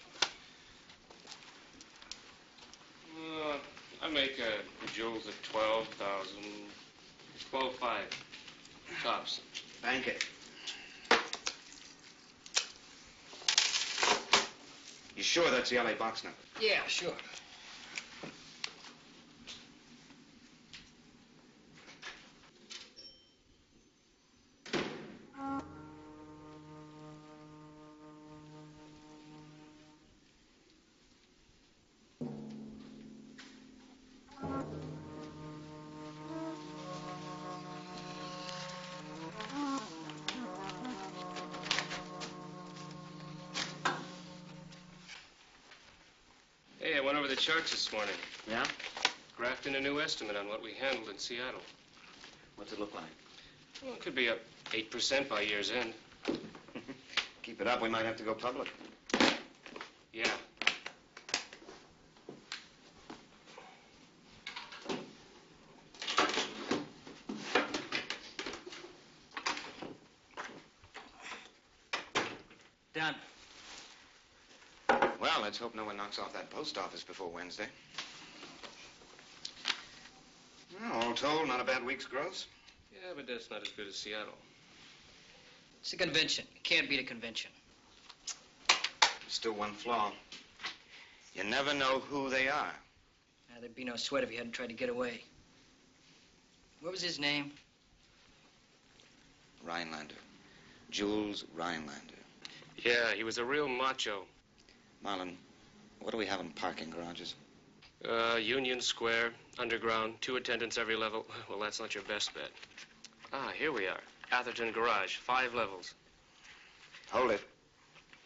I make Jules at 12,000. 12.5. Tops. Bank it. You sure that's the LA box number? Yeah, sure. Hey, I went over the charts this morning. Yeah? Graphed in a new estimate on what we handled in Seattle. What's it look like? Well, it could be up 8% by year's end. Keep it up, we might have to go public. Yeah. Done. Well, let's hope no one knocks off that post office before Wednesday. Well, all told, not a bad week's gross. Yeah, but that's not as good as Seattle. It's a convention. You can't beat a convention. There's still one flaw. You never know who they are. There'd be no sweat if he hadn't tried to get away. What was his name? Rhinelander. Jules Rhinelander. Yeah, he was a real macho. Marlon, what do we have in parking garages? Union Square, underground, 2 attendants every level. Well, that's not your best bet. Ah, here we are. Atherton Garage, 5 levels. Hold it.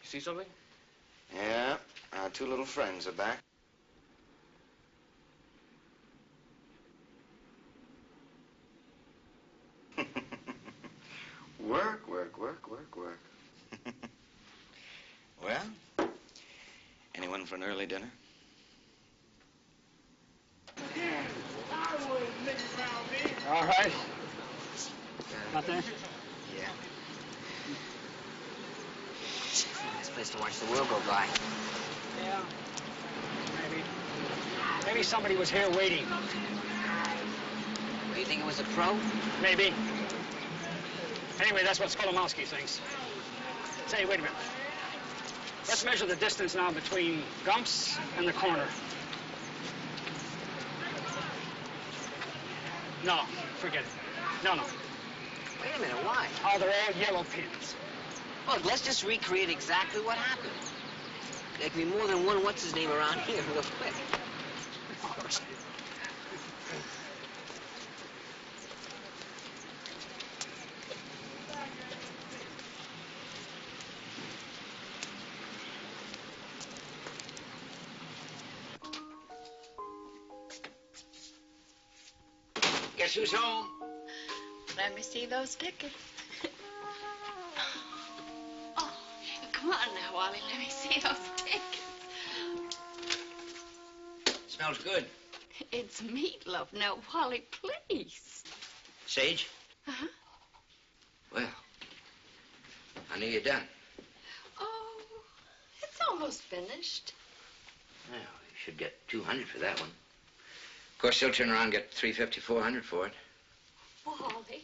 You see something? Yeah, our 2 little friends are back. Work, work, work, work, work. Well, anyone for an early dinner? All right. Not there? Yeah. Nice place to watch the world go by. Yeah. Maybe somebody was here waiting. Do you think it was a pro? Maybe. Anyway, that's what Skolomowski thinks. Say, wait a minute. Let's measure the distance now between Gumps and the corner. No, forget it. No. Wait a minute, why? Oh, they're all yellow pins. Look, let's just recreate exactly what happened. There could be more than one what's-his-name around here real quick. Guess who's home? Let me see those tickets. Oh, come on now, Wally. Let me see those tickets. Smells good. It's meatloaf. Now, Wally, please. Sage? Uh-huh. Well, I knew you're done. Oh, it's almost finished. Well, you should get 200 for that one. Of course, they'll turn around and get 350, 400 for it. Wally.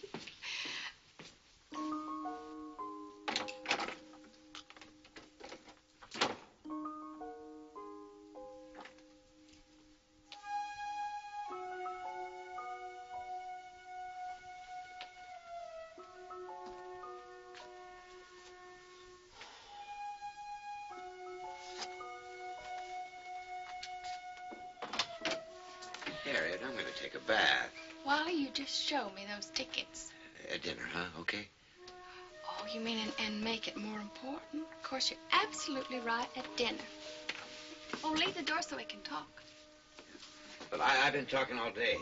Harriet, I'm going to take a bath. Wally, you just show me those tickets. At dinner, huh? Okay. Oh, you mean and make it more important? Of course, you're absolutely right, at dinner. Oh, leave the door so we can talk. But I've been talking all day.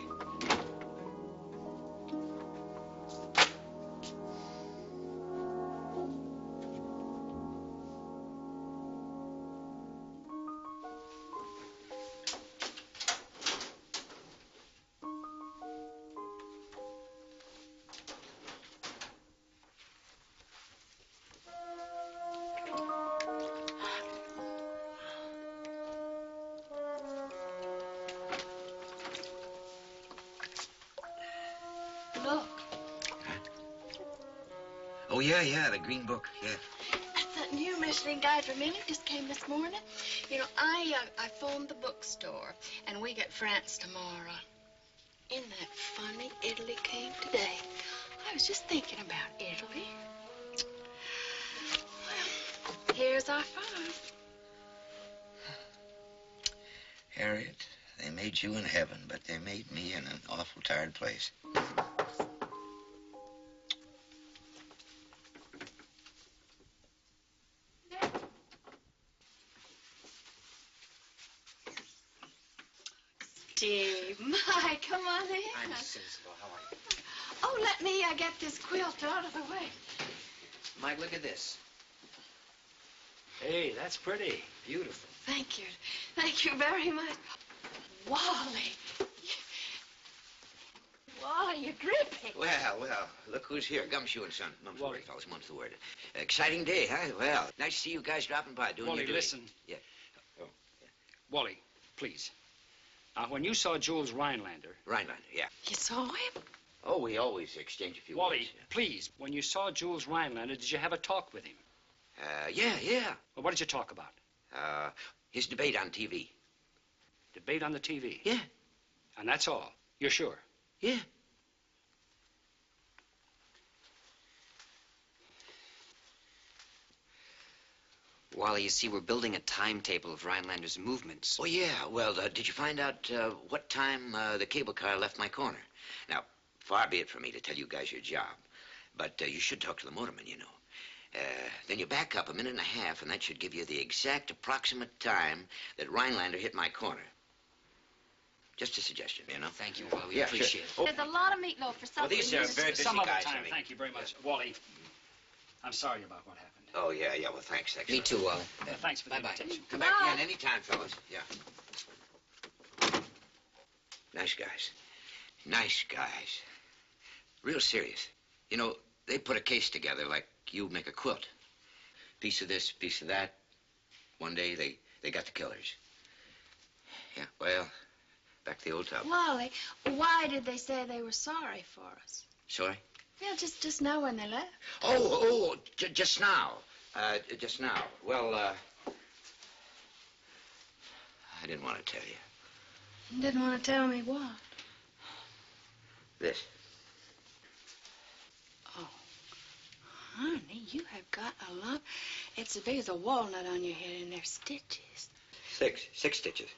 Look, Oh, yeah, the green book, yeah. that's that new Michelin guide from Italy just came this morning. You know, I phoned the bookstore, and we get France tomorrow. Isn't that funny? Italy came today. I was just thinking about Italy. Well, here's our farm. Harriet, they made you in heaven, but they made me in an awful tired place. Steve, my, come on in. I'm sensible. How are you? Oh, let me get this quilt out of the way. Mike, look at this. Hey, that's pretty. Beautiful. Thank you. Thank you very much. Wally. Wally, you're dripping. Well, look who's here. Gumshoe and Son. Mum's the word, fellas. Mum's the word. Exciting day, huh? Well, nice to see you guys dropping by. Doing Wally, your duty. listen. Yeah. Wally, please. Now, when you saw Jules Rhinelander... Rhinelander, yeah. You saw him? Oh, we always exchange a few Wally, words. please, when you saw Jules Rhinelander, did you have a talk with him? Yeah. Well, what did you talk about? His debate on TV. Debate on the TV? Yeah. And that's all? You're sure? Yeah. Wally, you see, we're building a timetable of Rhinelander's movements. Oh, yeah. Well, did you find out what time the cable car left my corner? Now, far be it from me to tell you guys your job, but you should talk to the motorman, you know. Then you back up a minute and a half, and that should give you the exact approximate time that Rhinelander hit my corner. Just a suggestion, you know. Thank you, Wally. We Yeah, appreciate sure. it. There's a lot of meatloaf for supper. Well, these are very busy Some other guys. time. I mean. Thank you very much. Wally, I'm sorry about what happened. Oh, yeah. Well, thanks. Me too, Wally. Thanks for the Bye-bye. invitation. Come back again anytime, fellas. Yeah. Nice guys. Nice guys. Real serious. You know, they put a case together like you make a quilt. Piece of this, piece of that. One day, they got the killers. Yeah, well, back to the old tub. Wally, why did they say they were sorry for us? Sorry? Yeah, just now when they left. Just now. Just now. Well, I didn't want to tell you. Didn't want to tell me what? This. Oh, honey, you have got a lump. It's as big as a walnut on your head, and they're stitches. 6 stitches.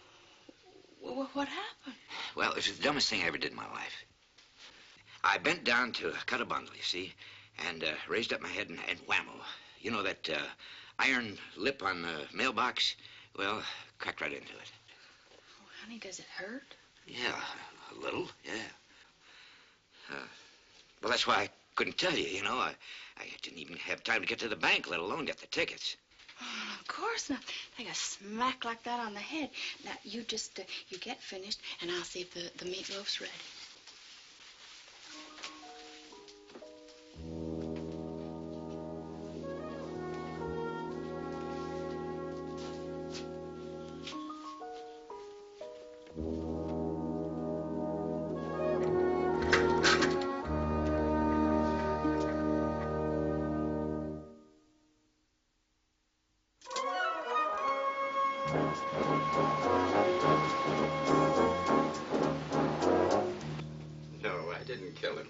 What happened? Well, it was the dumbest thing I ever did in my life. I bent down to cut a bundle, you see, and raised up my head and whammo. You know that iron lip on the mailbox? Well, cracked right into it. Oh, honey, does it hurt? Yeah, a little, yeah. Well, that's why I couldn't tell you, you know. I didn't even have time to get to the bank, let alone get the tickets. Oh, of course not. Take a smack like that on the head. Now, you just, you get finished, and I'll see if the meatloaf's ready. No, I didn't kill him.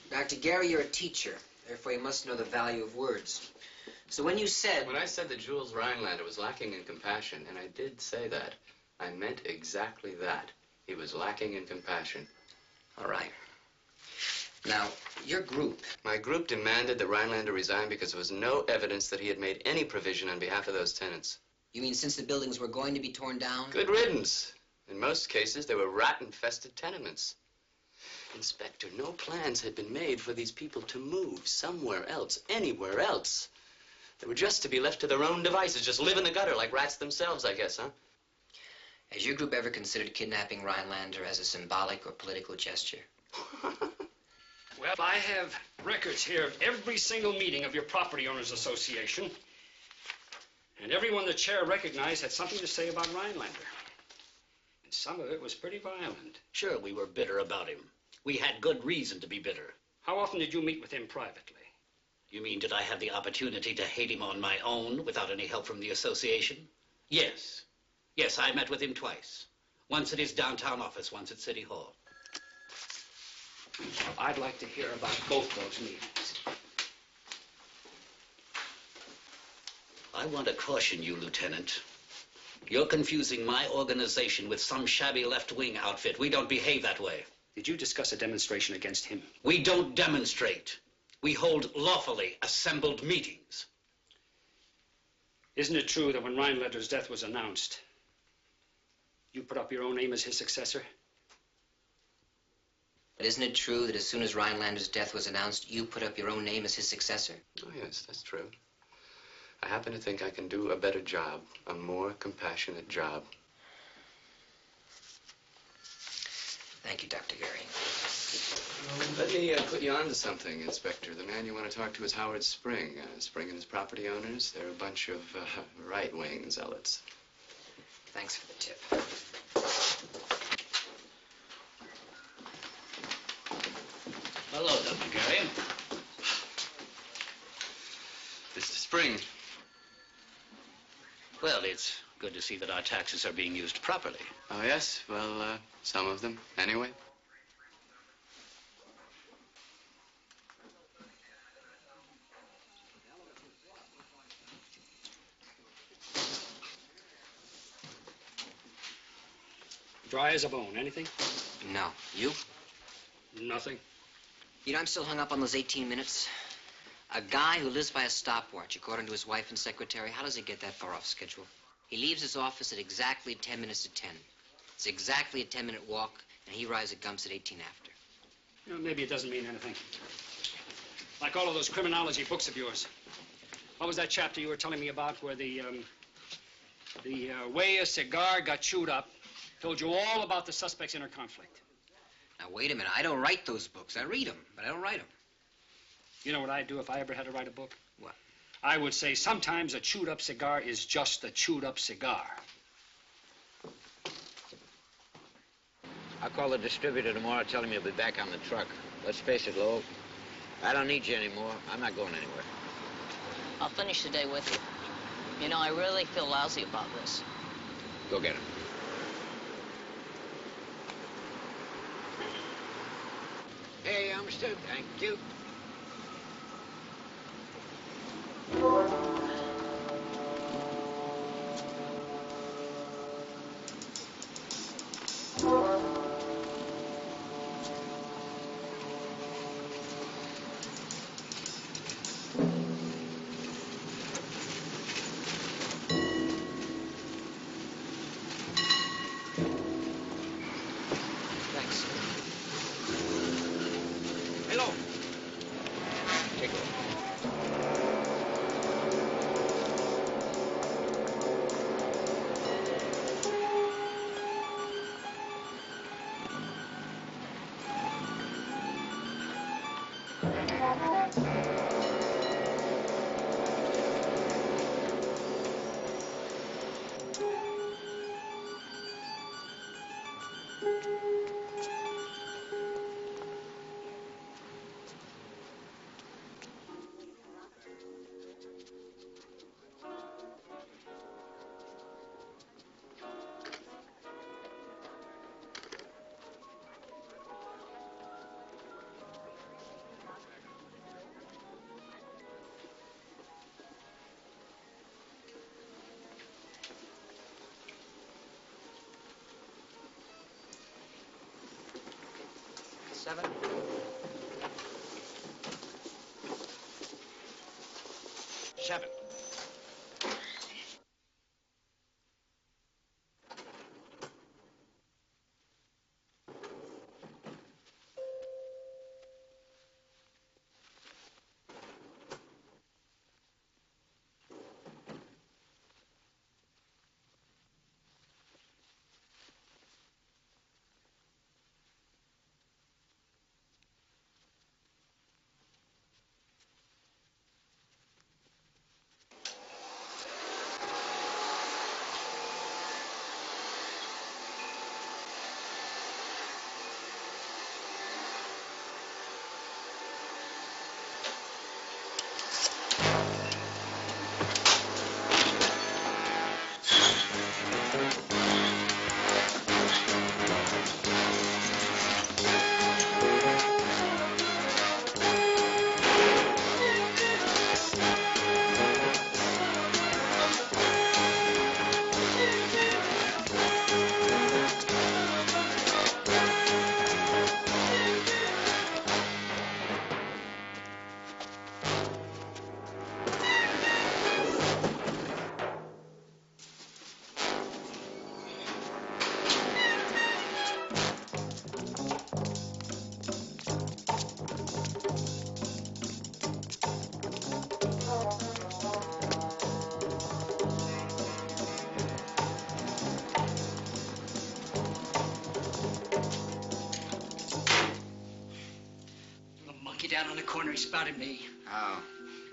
Dr. Gary, you're a teacher. Therefore, you must know the value of words. So when you said... When I said that Jules Rhinelander was lacking in compassion, and I did say that, I meant exactly that. He was lacking in compassion. All right. Now, your group... My group demanded that Rhinelander resign because there was no evidence that he had made any provision on behalf of those tenants. You mean since the buildings were going to be torn down? Good riddance. In most cases, they were rat-infested tenements. Inspector, no plans had been made for these people to move somewhere else, anywhere else. They were just to be left to their own devices, just live in the gutter like rats themselves, I guess, huh? Has your group ever considered kidnapping Rhinelander as a symbolic or political gesture? Well, I have records here of every single meeting of your Property Owners Association. And everyone the chair recognized had something to say about Rhinelander. And some of it was pretty violent. Sure, we were bitter about him. We had good reason to be bitter. How often did you meet with him privately? You mean, did I have the opportunity to hate him on my own without any help from the association? Yes. Yes, I met with him twice. Once at his downtown office, once at City Hall. I'd like to hear about both those meetings. I want to caution you, Lieutenant. You're confusing my organization with some shabby left-wing outfit. We don't behave that way. Did you discuss a demonstration against him? We don't demonstrate. We hold lawfully assembled meetings. Isn't it true that when Rhinelander's death was announced, you put up your own name as his successor? But isn't it true that as soon as Rhinelander's death was announced, you put up your own name as his successor? Oh, yes, that's true. I happen to think I can do a better job, a more compassionate job. Thank you, Dr. Gary. Let me put you on to something, Inspector. The man you want to talk to is Howard Spring. Spring and his property owners, they're a bunch of right-wing zealots. Thanks for the tip. Hello, Dr. Gary. Mr. Spring. Well, it's good to see that our taxes are being used properly. Oh, yes? Well, some of them, anyway. Dry as a bone. Anything? No. You? Nothing. You know, I'm still hung up on those 18 minutes. A guy who lives by a stopwatch, according to his wife and secretary, how does he get that far off schedule? He leaves his office at exactly 10 minutes to 10. It's exactly a 10-minute walk, and he arrives at Gumps at 18 after. You know, maybe it doesn't mean anything. Like all of those criminology books of yours. What was that chapter you were telling me about where the way a cigar got chewed up told you all about the suspect's inner conflict? Now, wait a minute. I don't write those books. I read them, but I don't write them. You know what I'd do if I ever had to write a book? What? I would say sometimes a chewed-up cigar is just a chewed-up cigar. I'll call the distributor tomorrow, tell him you'll be back on the truck. Let's face it, Lowell. I don't need you anymore. I'm not going anywhere. I'll finish the day with you. You know, I really feel lousy about this. Go get him. Hey, understood. Thank you. Thanks. Hello. Take it. Seven. Seven. Down on the corner, he spotted me. How?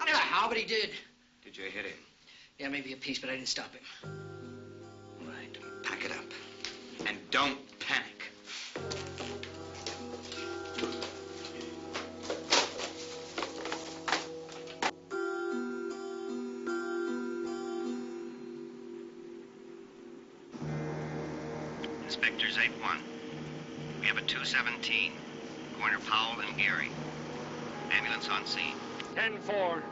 I don't know how, but he did. Did you hit him? Yeah, maybe a piece, but I didn't stop him. Right. Pack it up. And don't panic. Inspectors 8-1. We have a 217. Corner Powell and Geary. Ambulance on scene. 10-4.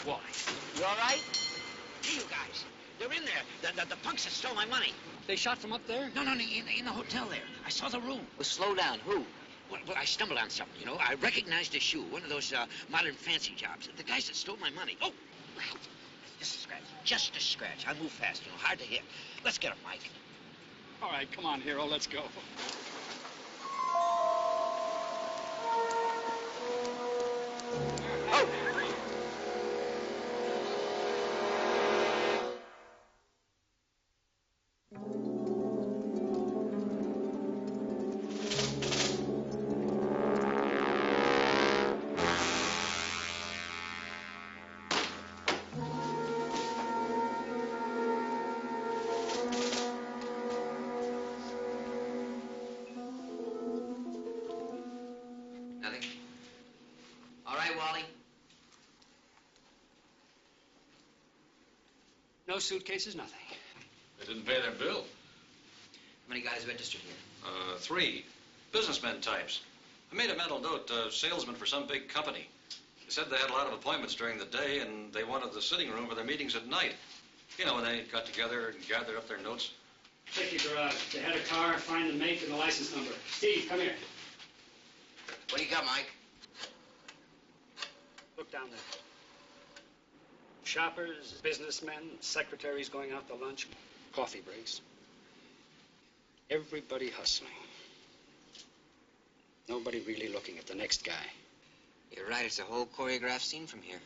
Why? You all right? Hey, you guys. They're in there. The punks that stole my money. They shot from up there? No, in the hotel there. I saw the room. Well, slow down. Who? Well, I stumbled on something, you know. I recognized a shoe, one of those modern fancy jobs. The guys that stole my money. Oh! Just a scratch. Just a scratch. I move fast, you know, hard to hit. Let's get him, Mike. All right, come on, Hero. Let's go. Oh! Nothing? All right, Wally. No suitcases, nothing. They didn't pay their bill. How many guys registered here? 3. businessmen types. I made a mental note, salesman for some big company. They said they had a lot of appointments during the day, and they wanted the sitting room for their meetings at night. You know, when they got together and gathered up their notes. Check your garage. If they had a car, find the make and the license number. Steve, come here. What do you got, Mike? Look down there. Shoppers, businessmen, secretaries going out to lunch, coffee breaks. Everybody hustling. Nobody really looking at the next guy. You're right, it's a whole choreographed scene from here.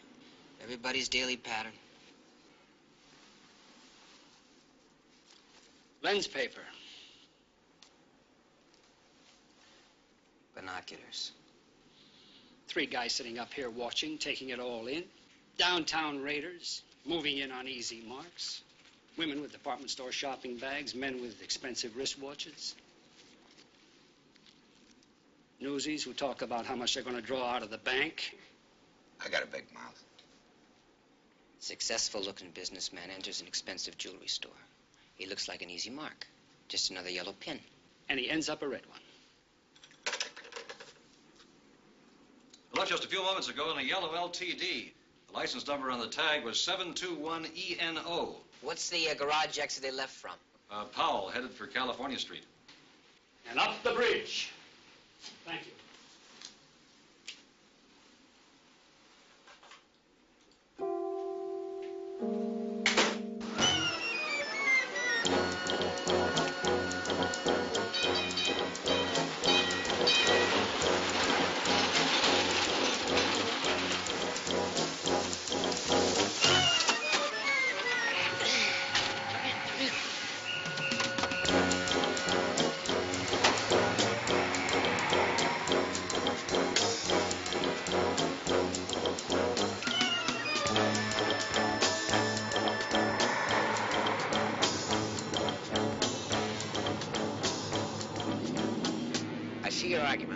Everybody's daily pattern. Lens paper. Binoculars. 3 guys sitting up here watching, taking it all in. Downtown raiders, moving in on easy marks. Women with department store shopping bags, men with expensive wristwatches. Newsies who talk about how much they're going to draw out of the bank. I got a big mouth. Successful-looking businessman enters an expensive jewelry store. He looks like an easy mark. Just another yellow pin. And he ends up a red one. I looked just a few moments ago in a yellow LTD. The license number on the tag was 721ENO. What's the garage exit they left from? Powell, headed for California Street. And up the bridge. Thank you.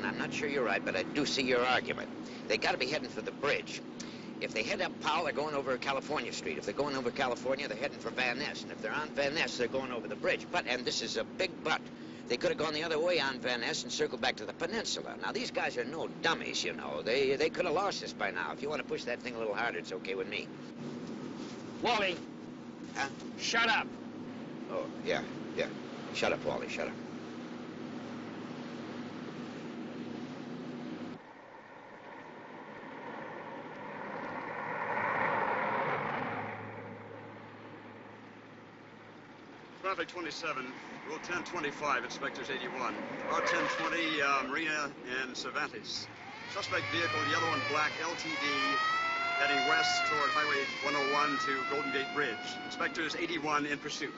I'm not sure you're right, but I do see your argument. They got to be heading for the bridge. If they head up Powell, they're going over California Street. If they're going over California, they're heading for Van Ness. And if they're on Van Ness, they're going over the bridge. But, and this is a big but, they could have gone the other way on Van Ness and circled back to the peninsula. Now, these guys are no dummies, you know. They could have lost us by now. If you want to push that thing a little harder, it's okay with me. Wally. Huh? Shut up. Oh, yeah. Shut up, Wally, shut up. Traffic 27, road 1025, inspectors 81. R1020, Marina and Cervantes. Suspect vehicle, yellow and black LTD, heading west toward Highway 101 to Golden Gate Bridge. Inspectors 81 in pursuit.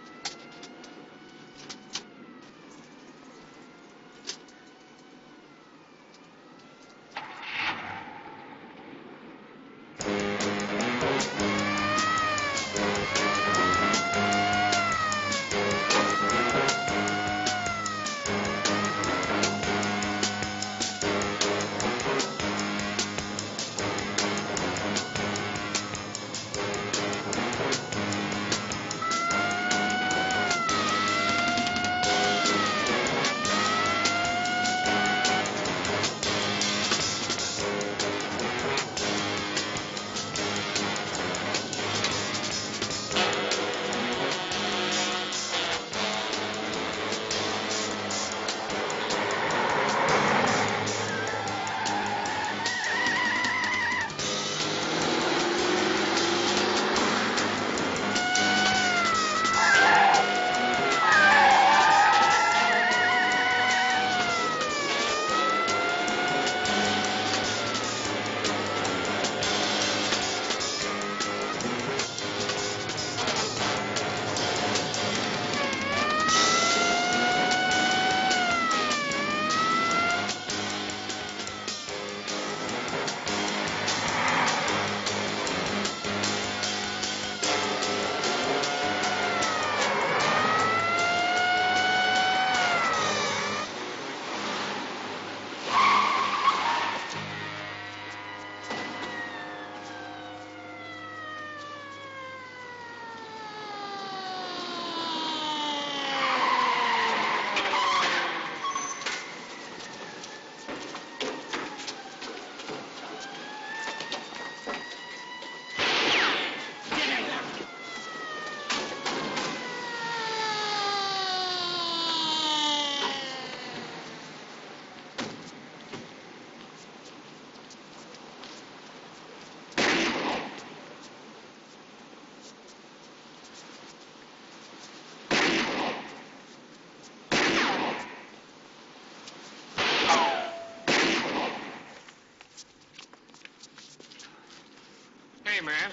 man.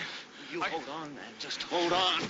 You hold on, man. Just hold on.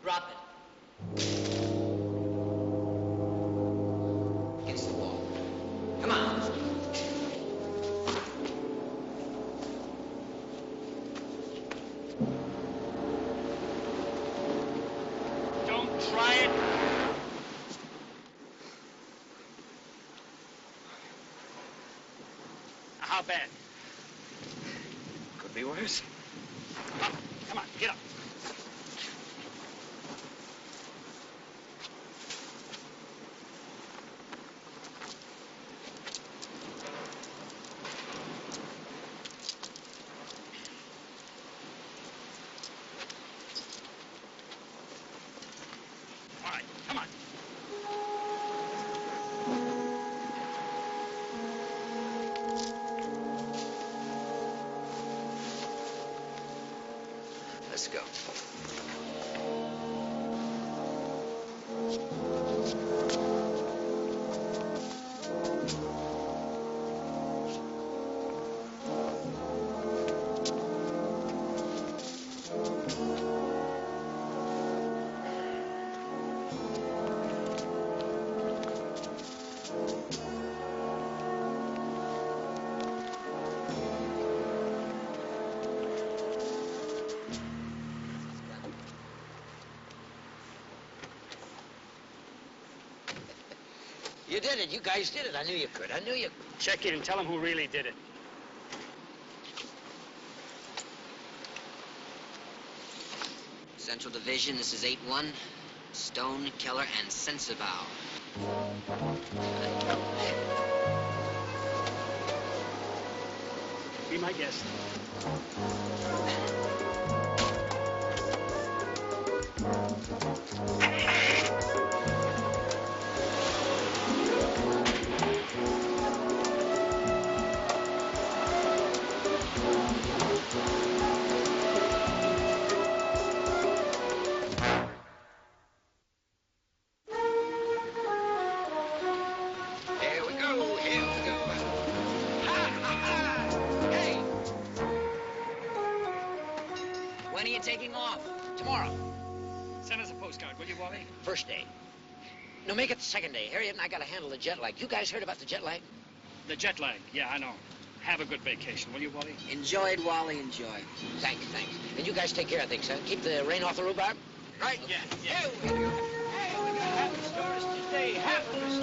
Drop it. Against the wall. Come on. Don't try it. How bad? Could be worse. Come on, get up. All right, come on. Let's go. You did it. You guys did it. I knew you could. I knew you could. Check it and tell him who really did it. Central Division, this is 8-1. Stone, Keller, and Sensabaugh. Be my guest. Here we go. Here we go. Ha, ha, ha. Hey. When are you taking off? Tomorrow. Send us a postcard, will you, Wally? First day. No, make it the second day. Harriet and I gotta handle the jet lag. You guys heard about the jet lag? The jet lag. Yeah, I know. Have a good vacation, will you, Wally? Enjoy it, Wally, enjoy. Thanks, thanks. And you guys take care of things, huh? Keep the rain off the rhubarb. Right? Yeah. Here we go. Hey, we got happy stories today. Happy